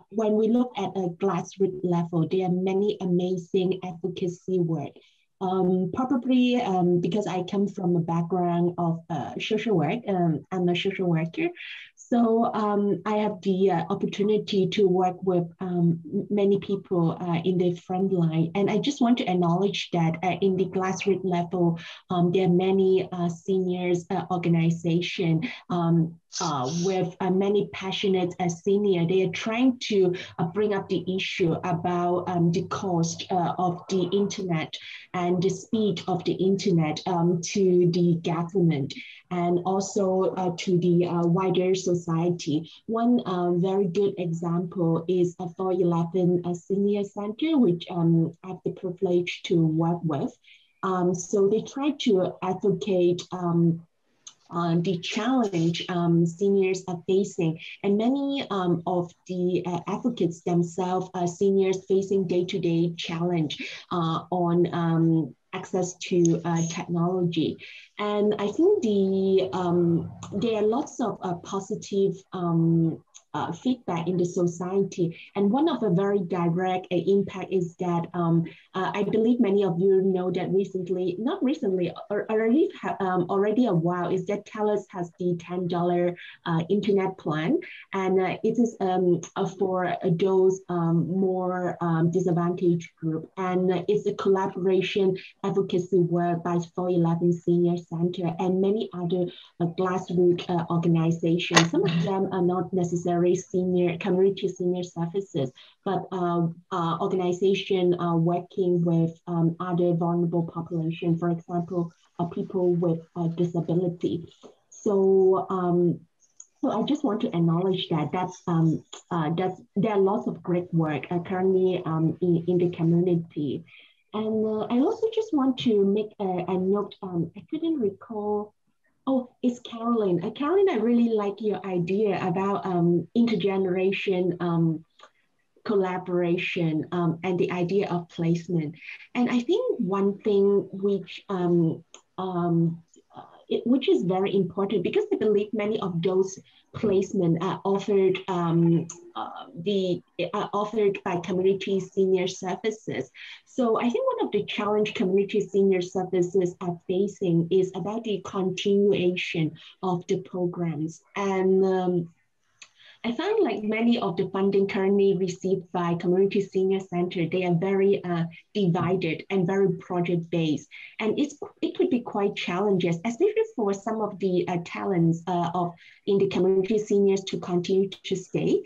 when we look at a grassroots level, there are many amazing advocacy work. Probably because I come from a background of social work, I'm a social worker. So I have the opportunity to work with many people in the front line. And I just want to acknowledge that in the grassroots level, there are many seniors organizations with many passionate seniors. They are trying to bring up the issue about the cost of the internet and the speed of the internet to the government and also to the wider society. One very good example is 411 Senior Center, which I have the privilege to work with. So they try to advocate the challenge seniors are facing. And many of the advocates themselves are seniors facing day-to-day challenge on access to technology. And I think there are lots of positive feedback in the society. And one of the very direct impact is that I believe many of you know that not recently, already a while, is that TELUS has the $10 internet plan. And it is for those more disadvantaged group. And it's a collaboration advocacy work by 411 Senior Center and many other grassroots organizations. Some of them are not necessarily community senior services, but organization working with other vulnerable population, for example, people with disability. So I just want to acknowledge that there are lots of great work currently in the community. And I also just want to make a note, I couldn't recall. Oh, it's Caroline. Caroline, I really like your idea about intergeneration collaboration and the idea of placement. And I think one thing which is very important, because I believe many of those placements are offered offered by community senior services. So I think one of the challenge community senior services are facing is about the continuation of the programs. And I find like many of the funding currently received by Community Senior Center, they are very divided and very project-based. And it could be quite challenging, especially for some of the talents in the community seniors to continue to stay.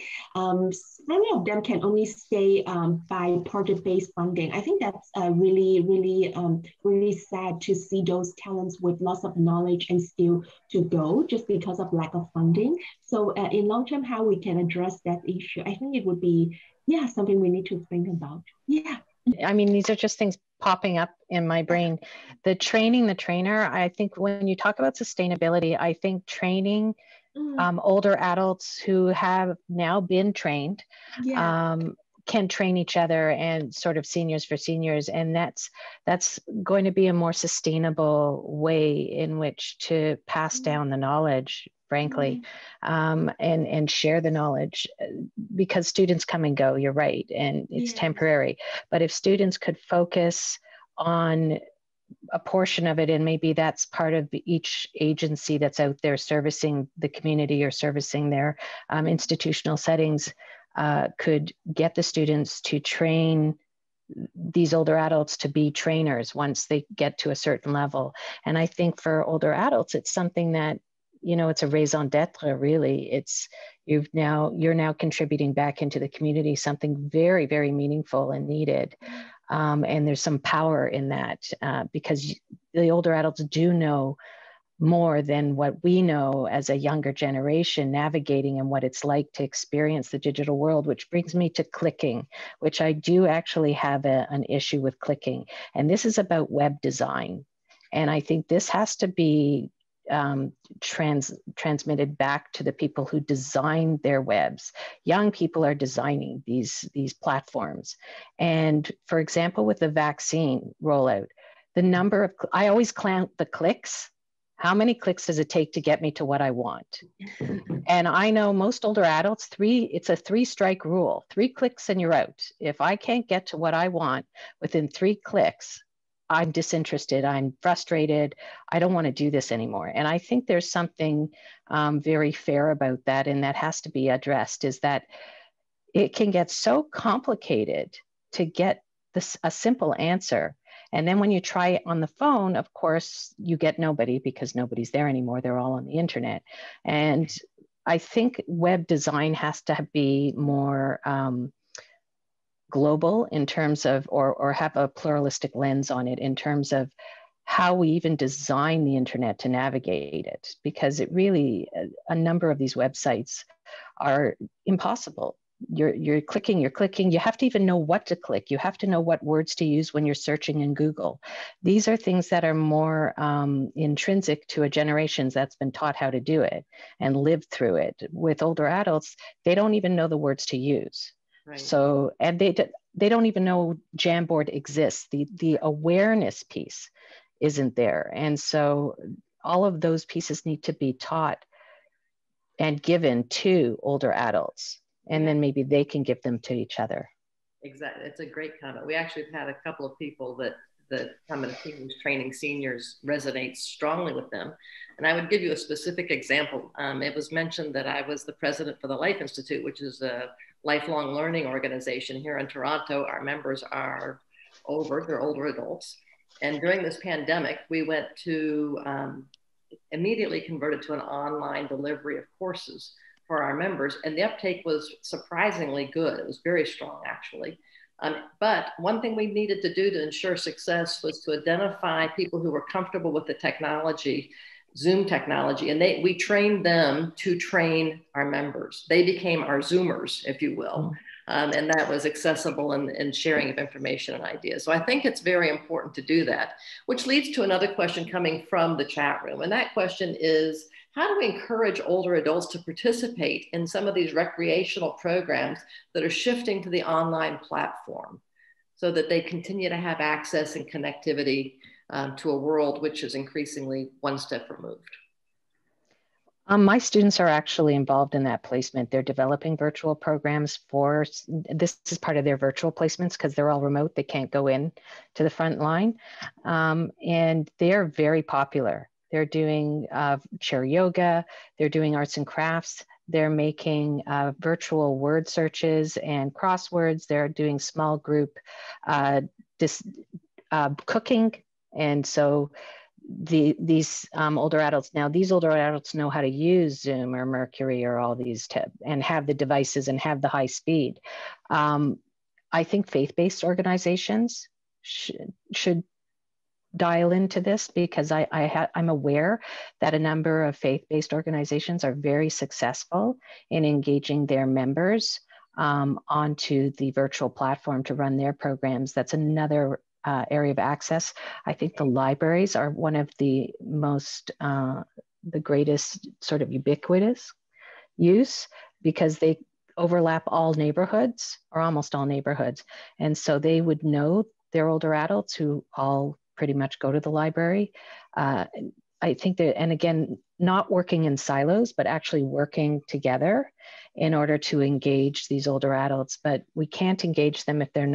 Many of them can only stay by project-based funding. I think that's really sad to see those talents with lots of knowledge and skill to go just because of lack of funding. So in long term, how we can address that issue, I think it would be, something we need to think about. Yeah. I mean, these are just things popping up in my brain. The training the trainer, I think when you talk about sustainability, I think training older adults who have now been trained can train each other, and sort of seniors for seniors. And that's going to be a more sustainable way in which to pass down the knowledge, frankly, and share the knowledge, because students come and go, you're right, and it's temporary. But if students could focus on a portion of it, and maybe that's part of each agency that's out there servicing the community or servicing their institutional settings, could get the students to train these older adults to be trainers once they get to a certain level. And I think for older adults, it's something that, it's a raison d'etre, really. It's you're now contributing back into the community something very, very meaningful and needed. And there's some power in that because the older adults do know more than what we know as a younger generation navigating and what it's like to experience the digital world, which brings me to clicking, which I do actually have an issue with clicking. And this is about web design. And I think this has to be transmitted back to the people who design their webs. Young people are designing these platforms. And for example, with the vaccine rollout, the number of, I always count the clicks. How many clicks does it take to get me to what I want? And I know most older adults, it's a 3-strike rule. 3 clicks and you're out. If I can't get to what I want within 3 clicks, I'm disinterested, I'm frustrated, I don't want to do this anymore. And I think there's something very fair about that, and that has to be addressed, is that it can get so complicated to get a simple answer. And then when you try it on the phone, of course, you get nobody, because nobody's there anymore. They're all on the internet. And I think web design has to be more global in terms of, or have a pluralistic lens on it in terms of how we even design the internet to navigate it, because it really, a number of these websites are impossible you're clicking, you have to even know what to click. You have to know what words to use when you're searching in Google. These are things that are more intrinsic to a generation that's been taught how to do it and lived through it. With older adults, they don't even know the words to use. Right. So, and they don't even know Jamboard exists. The awareness piece isn't there. And so all of those pieces need to be taught and given to older adults. And then maybe they can give them to each other. Exactly. It's a great comment. We actually have had a couple of people that come into seniors training seniors resonates strongly with them. And I would give you a specific example. It was mentioned that I was the president for the Life Institute, which is a lifelong learning organization here in Toronto. Our members are they're older adults. And during this pandemic, we went to immediately converted to an online delivery of courses for our members. And the uptake was surprisingly good. It was very strong, actually. But one thing we needed to do to ensure success was to identify people who were comfortable with the technology, Zoom technology, and we trained them to train our members. They became our Zoomers, if you will. And that was accessible and sharing of information and ideas. So I think it's very important to do that, which leads to another question coming from the chat room. And that question is, how do we encourage older adults to participate in some of these recreational programs that are shifting to the online platform so that they continue to have access and connectivity to a world which is increasingly one step removed? My students are actually involved in that placement. They're developing virtual programs this is part of their virtual placements because they're all remote. They can't go in to the front line. And they're very popular. They're doing chair yoga. They're doing arts and crafts. They're making virtual word searches and crosswords. They're doing small group cooking. And so these older adults know how to use Zoom or Mercury or all these and have the devices and have the high speed. I think faith-based organizations should dial into this because I'm aware that a number of faith-based organizations are very successful in engaging their members onto the virtual platform to run their programs. That's another area of access. I think the libraries are one of the most, the greatest sort of ubiquitous use because they overlap all neighborhoods or almost all neighborhoods. And so they would know their older adults who all pretty much go to the library. I think that, and again, not working in silos, but actually working together in order to engage these older adults. But we can't engage them if they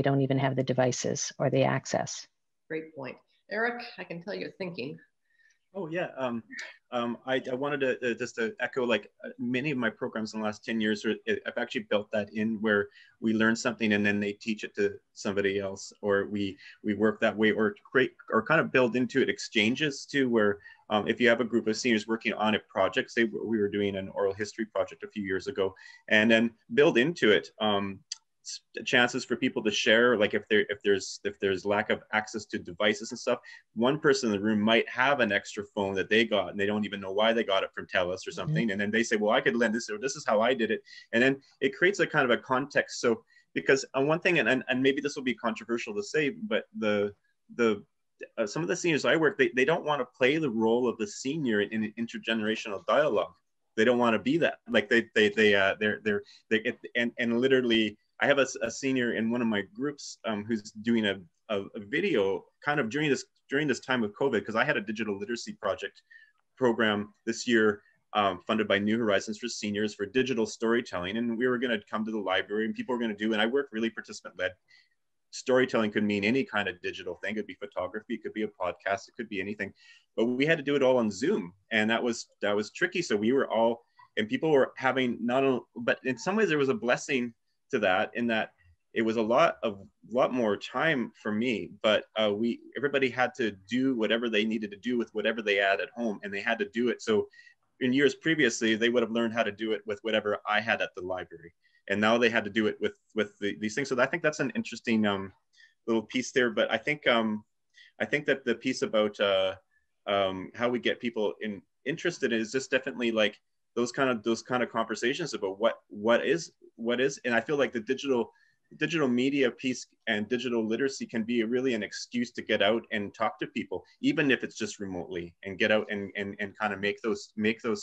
don't even have the devices or the access. Great point. Eric, I can tell you're thinking. Oh yeah, I wanted to just to echo, like many of my programs in the last 10 years, I've actually built that in where we learn something and then they teach it to somebody else, or we work that way, or create or kind of build into it exchanges too, where if you have a group of seniors working on a project, say we were doing an oral history project a few years ago, and then build into it chances for people to share, like if there's lack of access to devices and stuff, one person in the room might have an extra phone that they got and they don't even know why they got it from TELUS or something, and then they say, well, I could lend this, or this is how I did it, and then it creates a kind of a context. So because on one thing, and maybe this will be controversial to say, but some of the seniors I work, they don't want to play the role of the senior in an intergenerational dialogue. They don't want to be that, like and literally, I have a senior in one of my groups who's doing a video kind of during this time of COVID, because I had a digital literacy program this year funded by New Horizons for seniors for digital storytelling. And we were going to come to the library and people were going to do, and I work really participant-led. Storytelling could mean any kind of digital thing. It could be photography, it could be a podcast, it could be anything. But we had to do it all on Zoom. And that was tricky. So we were all, and people were having but in some ways there was a blessing to that, in that it was a lot more time for me, but everybody had to do whatever they needed to do with whatever they had at home, and they had to do it. So in years previously, they would have learned how to do it with whatever I had at the library, and now they had to do it with these things. So I think that's an interesting little piece there. But I think that the piece about how we get people interested is just definitely like those kind of conversations about what is, and I feel like the digital media piece and digital literacy can be really an excuse to get out and talk to people, even if it's just remotely, and get out and kind of make those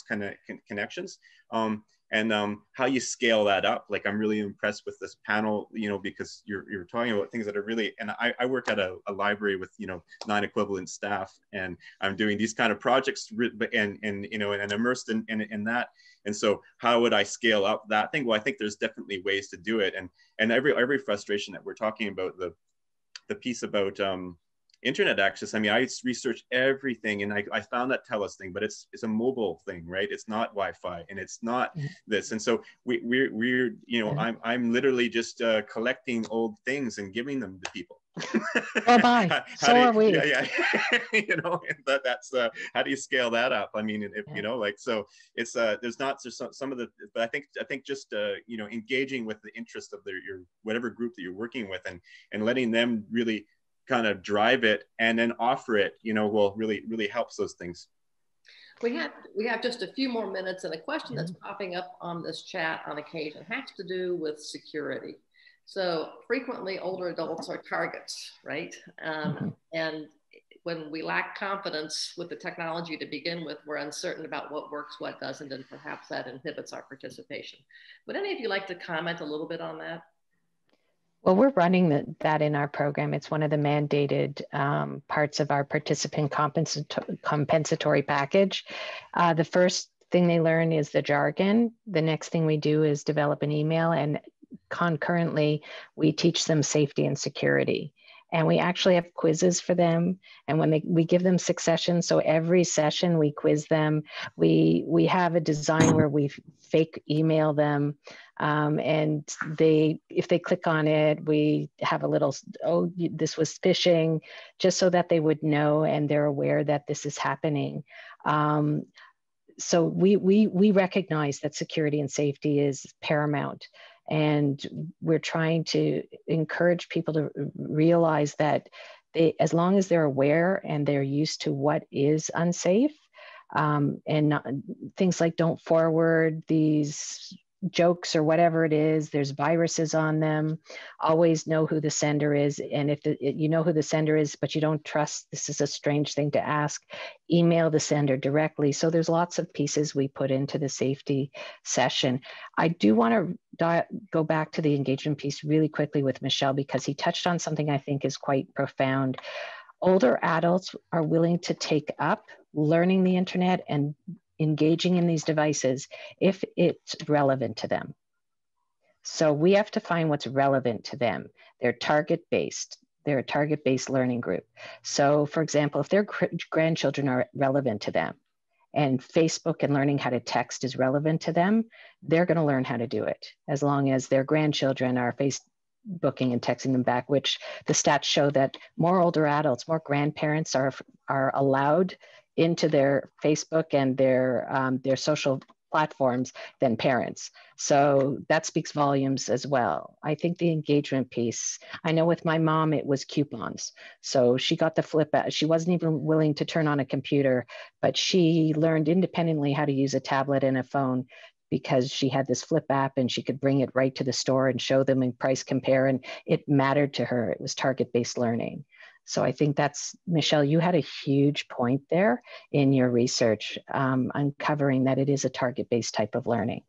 kind of connections. How you scale that up. Like, I'm really impressed with this panel, you know, because you're talking about things that are really, and I work at a library with, you know, 9 equivalent staff, and I'm doing these kind of projects and you know, and immersed in that. And so how would I scale up that thing? Well, I think there's definitely ways to do it. And every frustration that we're talking about, the piece about internet access. I mean, I researched everything, and I found that TELUS thing, but it's a mobile thing, right? It's not Wi-Fi, and it's not this. And so we're you know, I'm literally just collecting old things and giving them to people. Oh, bye. So are we. Yeah. You know, that's how do you scale that up? I mean, if you know, like, so it's there's some of the, but I think just you know, engaging with the interest of your whatever group that you're working with, and letting them really kind of drive it and then offer it, you know, will really helps those things. We have just a few more minutes, and a question that's popping up on this chat on occasion has to do with security. So frequently older adults are targets, right? And when we lack confidence with the technology to begin with, we're uncertain about what works, what doesn't, and perhaps that inhibits our participation. Would any of you like to comment a little bit on that? Well, we're running that in our program. It's one of the mandated parts of our participant compensatory package. The first thing they learn is the jargon. The next thing we do is develop an email, and concurrently, we teach them safety and security. And we actually have quizzes for them. And when we give them 6 sessions, so every session we quiz them. We have a design where we fake email them. And if they click on it, we have a little, oh, this was phishing, just so that they would know and they're aware that this is happening. So we recognize that security and safety is paramount. And we're trying to encourage people to realize that as long as they're aware and they're used to what is unsafe, and things like don't forward these jokes or whatever it is, there's viruses on them, always know who the sender is. And if you know who the sender is, but you don't trust, this is a strange thing to ask, email the sender directly. So there's lots of pieces we put into the safety session. I do want to go back to the engagement piece really quickly with Michel, because he touched on something I think is quite profound. Older adults are willing to take up learning the internet and engaging in these devices if it's relevant to them. So we have to find what's relevant to them. They're target-based. They're a target-based learning group. So for example, if their grandchildren are relevant to them and Facebook and learning how to text is relevant to them, they're going to learn how to do it, as long as their grandchildren are Facebooking and texting them back, which the stats show that more older adults, more grandparents are allowed into their Facebook and their social platforms than parents. So that speaks volumes as well. I think the engagement piece, I know with my mom, it was coupons. So she got the flip out. She wasn't even willing to turn on a computer, but she learned independently how to use a tablet and a phone, because she had this flip app and she could bring it right to the store and show them and price compare. And it mattered to her. It was target-based learning. So I think that's, Michel, you had a huge point there in your research, uncovering that it is a target-based type of learning.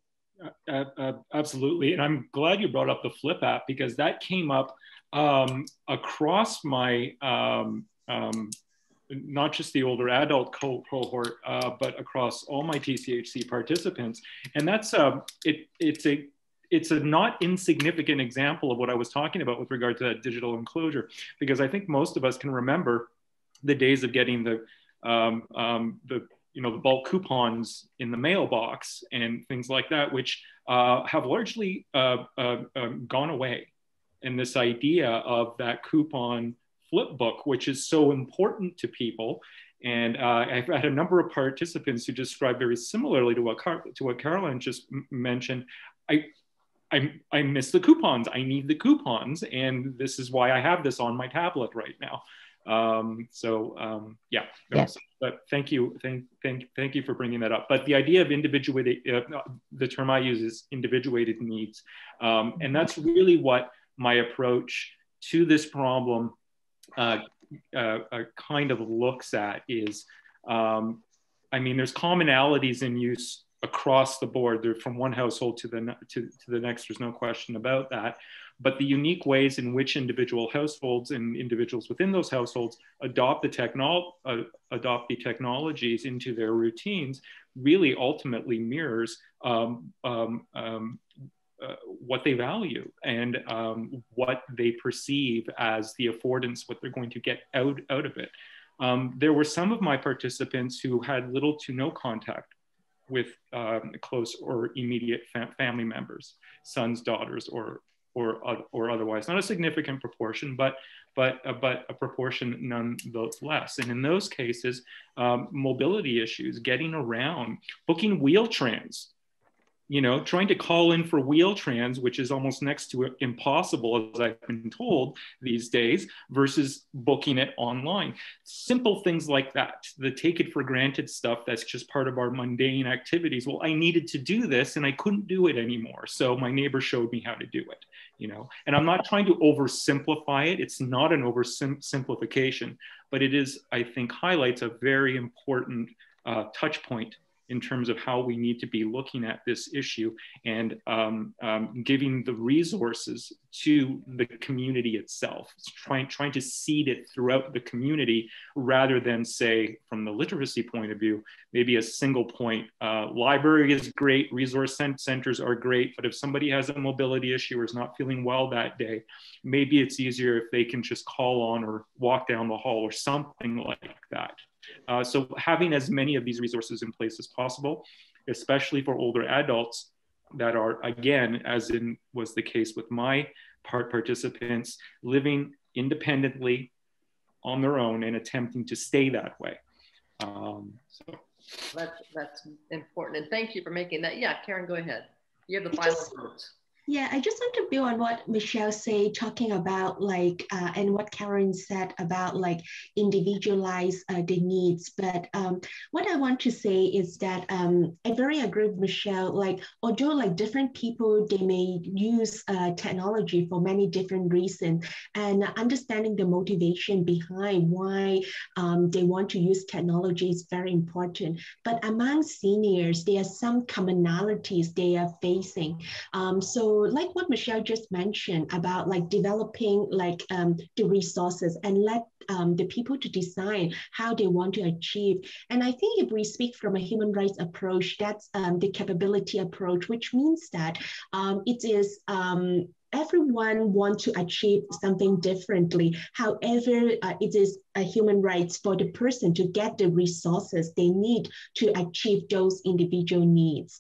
Absolutely. And I'm glad you brought up the Flip app, because that came up across my, not just the older adult cohort, but across all my TCHC participants. And that's, it's a not insignificant example of what I was talking about with regard to that digital enclosure, because I think most of us can remember the days of getting the bulk coupons in the mailbox and things like that, which have largely gone away. And this idea of that coupon flip book, which is so important to people. And I've had a number of participants who described very similarly to what Caroline just mentioned. I miss the coupons. I need the coupons. And this is why I have this on my tablet right now. Yeah. Yes. But thank you for bringing that up. But the idea of individuated, the term I use is individuated needs, and that's really what my approach to this problem kind of looks at. Is I mean, there's commonalities in use across the board. They're from one household to the next. There's no question about that. But the unique ways in which individual households and individuals within those households adopt the technologies into their routines really ultimately mirrors what they value and what they perceive as the affordance, what they're going to get out of it. There were some of my participants who had little to no contact with close or immediate family members, sons, daughters, or otherwise. Not a significant proportion, but a proportion nonetheless. And in those cases, mobility issues, getting around, booking Wheel-Trans, you know, trying to call in for Wheel-Trans, which is almost next to impossible, as I've been told these days, versus booking it online. Simple things like that, the take it for granted stuff that's just part of our mundane activities. Well, I needed to do this and I couldn't do it anymore. So my neighbor showed me how to do it, you know, and I'm not trying to oversimplify it. It's not an oversimplification, but it is, I think, highlights a very important touch point in terms of how we need to be looking at this issue and giving the resources to the community itself, trying to seed it throughout the community rather than, say, from the literacy point of view, maybe a single point. Library is great, resource centers are great, but if somebody has a mobility issue or is not feeling well that day, maybe it's easier if they can just call on or walk down the hall or something like that. So having as many of these resources in place as possible, especially for older adults that are, again, as in was the case with my participants, living independently on their own and attempting to stay that way. That's important. And thank you for making that. Yeah, Karen, go ahead. You have the final words. Yeah, I just want to build on what Michel said, talking about like, and what Karen said about like individualize the needs. But what I want to say is that I very agree with Michel, like, although like different people, they may use technology for many different reasons, and understanding the motivation behind why they want to use technology is very important. But among seniors, there are some commonalities they are facing. So like what Michel just mentioned about like developing like the resources and let the people to design how they want to achieve. And I think if we speak from a human rights approach, that's the capability approach, which means that it is everyone wants to achieve something differently. However, it is a human rights for the person to get the resources they need to achieve those individual needs.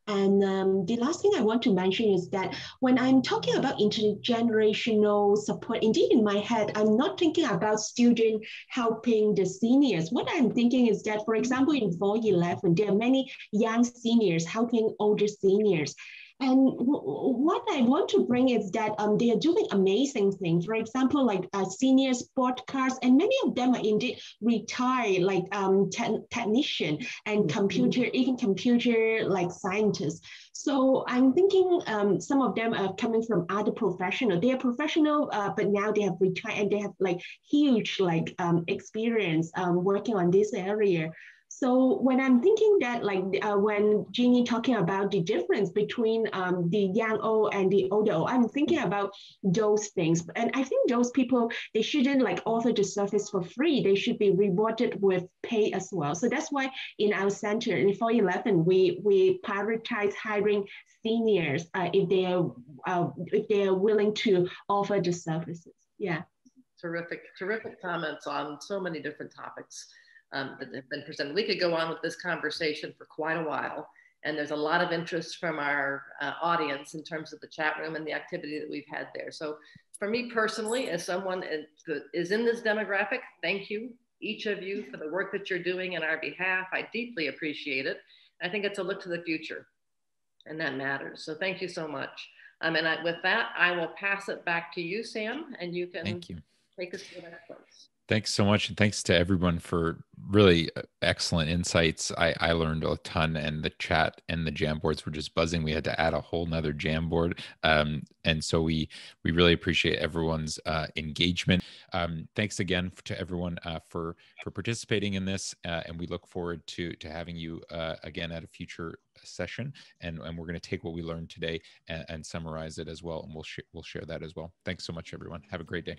And the last thing I want to mention is that when I'm talking about intergenerational support, indeed in my head, I'm not thinking about students helping the seniors. What I'm thinking is that, for example, in 411, there are many young seniors helping older seniors. And what I want to bring is that they are doing amazing things. For example, like senior sport cars, and many of them are indeed retired, like technician and even computer like scientists. So I'm thinking some of them are coming from other professionals. They are professional, but now they have retired and they have like huge like experience working on this area. So when I'm thinking that, like when Jeannie talking about the difference between the young old and the older old, I'm thinking about those things. And I think those people, they shouldn't like offer the service for free. They should be rewarded with pay as well. So that's why in our center in 411, we prioritize hiring seniors if they are willing to offer the services. Yeah. Terrific comments on so many different topics that have been presented. We could go on with this conversation for quite a while, and there's a lot of interest from our audience in terms of the chat room and the activity that we've had there. So for me personally, as someone that is in this demographic, thank you, each of you, for the work that you're doing on our behalf. I deeply appreciate it. I think it's a look to the future, and that matters. So thank you so much. And with that, I will pass it back to you, Sam, and you can take us to the next place. Thanks so much. And thanks to everyone for really excellent insights. I learned a ton, and the chat and the Jamboards were just buzzing. We had to add a whole nother Jamboard. And so we really appreciate everyone's engagement. Thanks again to everyone for participating in this. And we look forward to having you again at a future session. And we're going to take what we learned today and summarize it as well. And we'll share that as well. Thanks so much, everyone. Have a great day.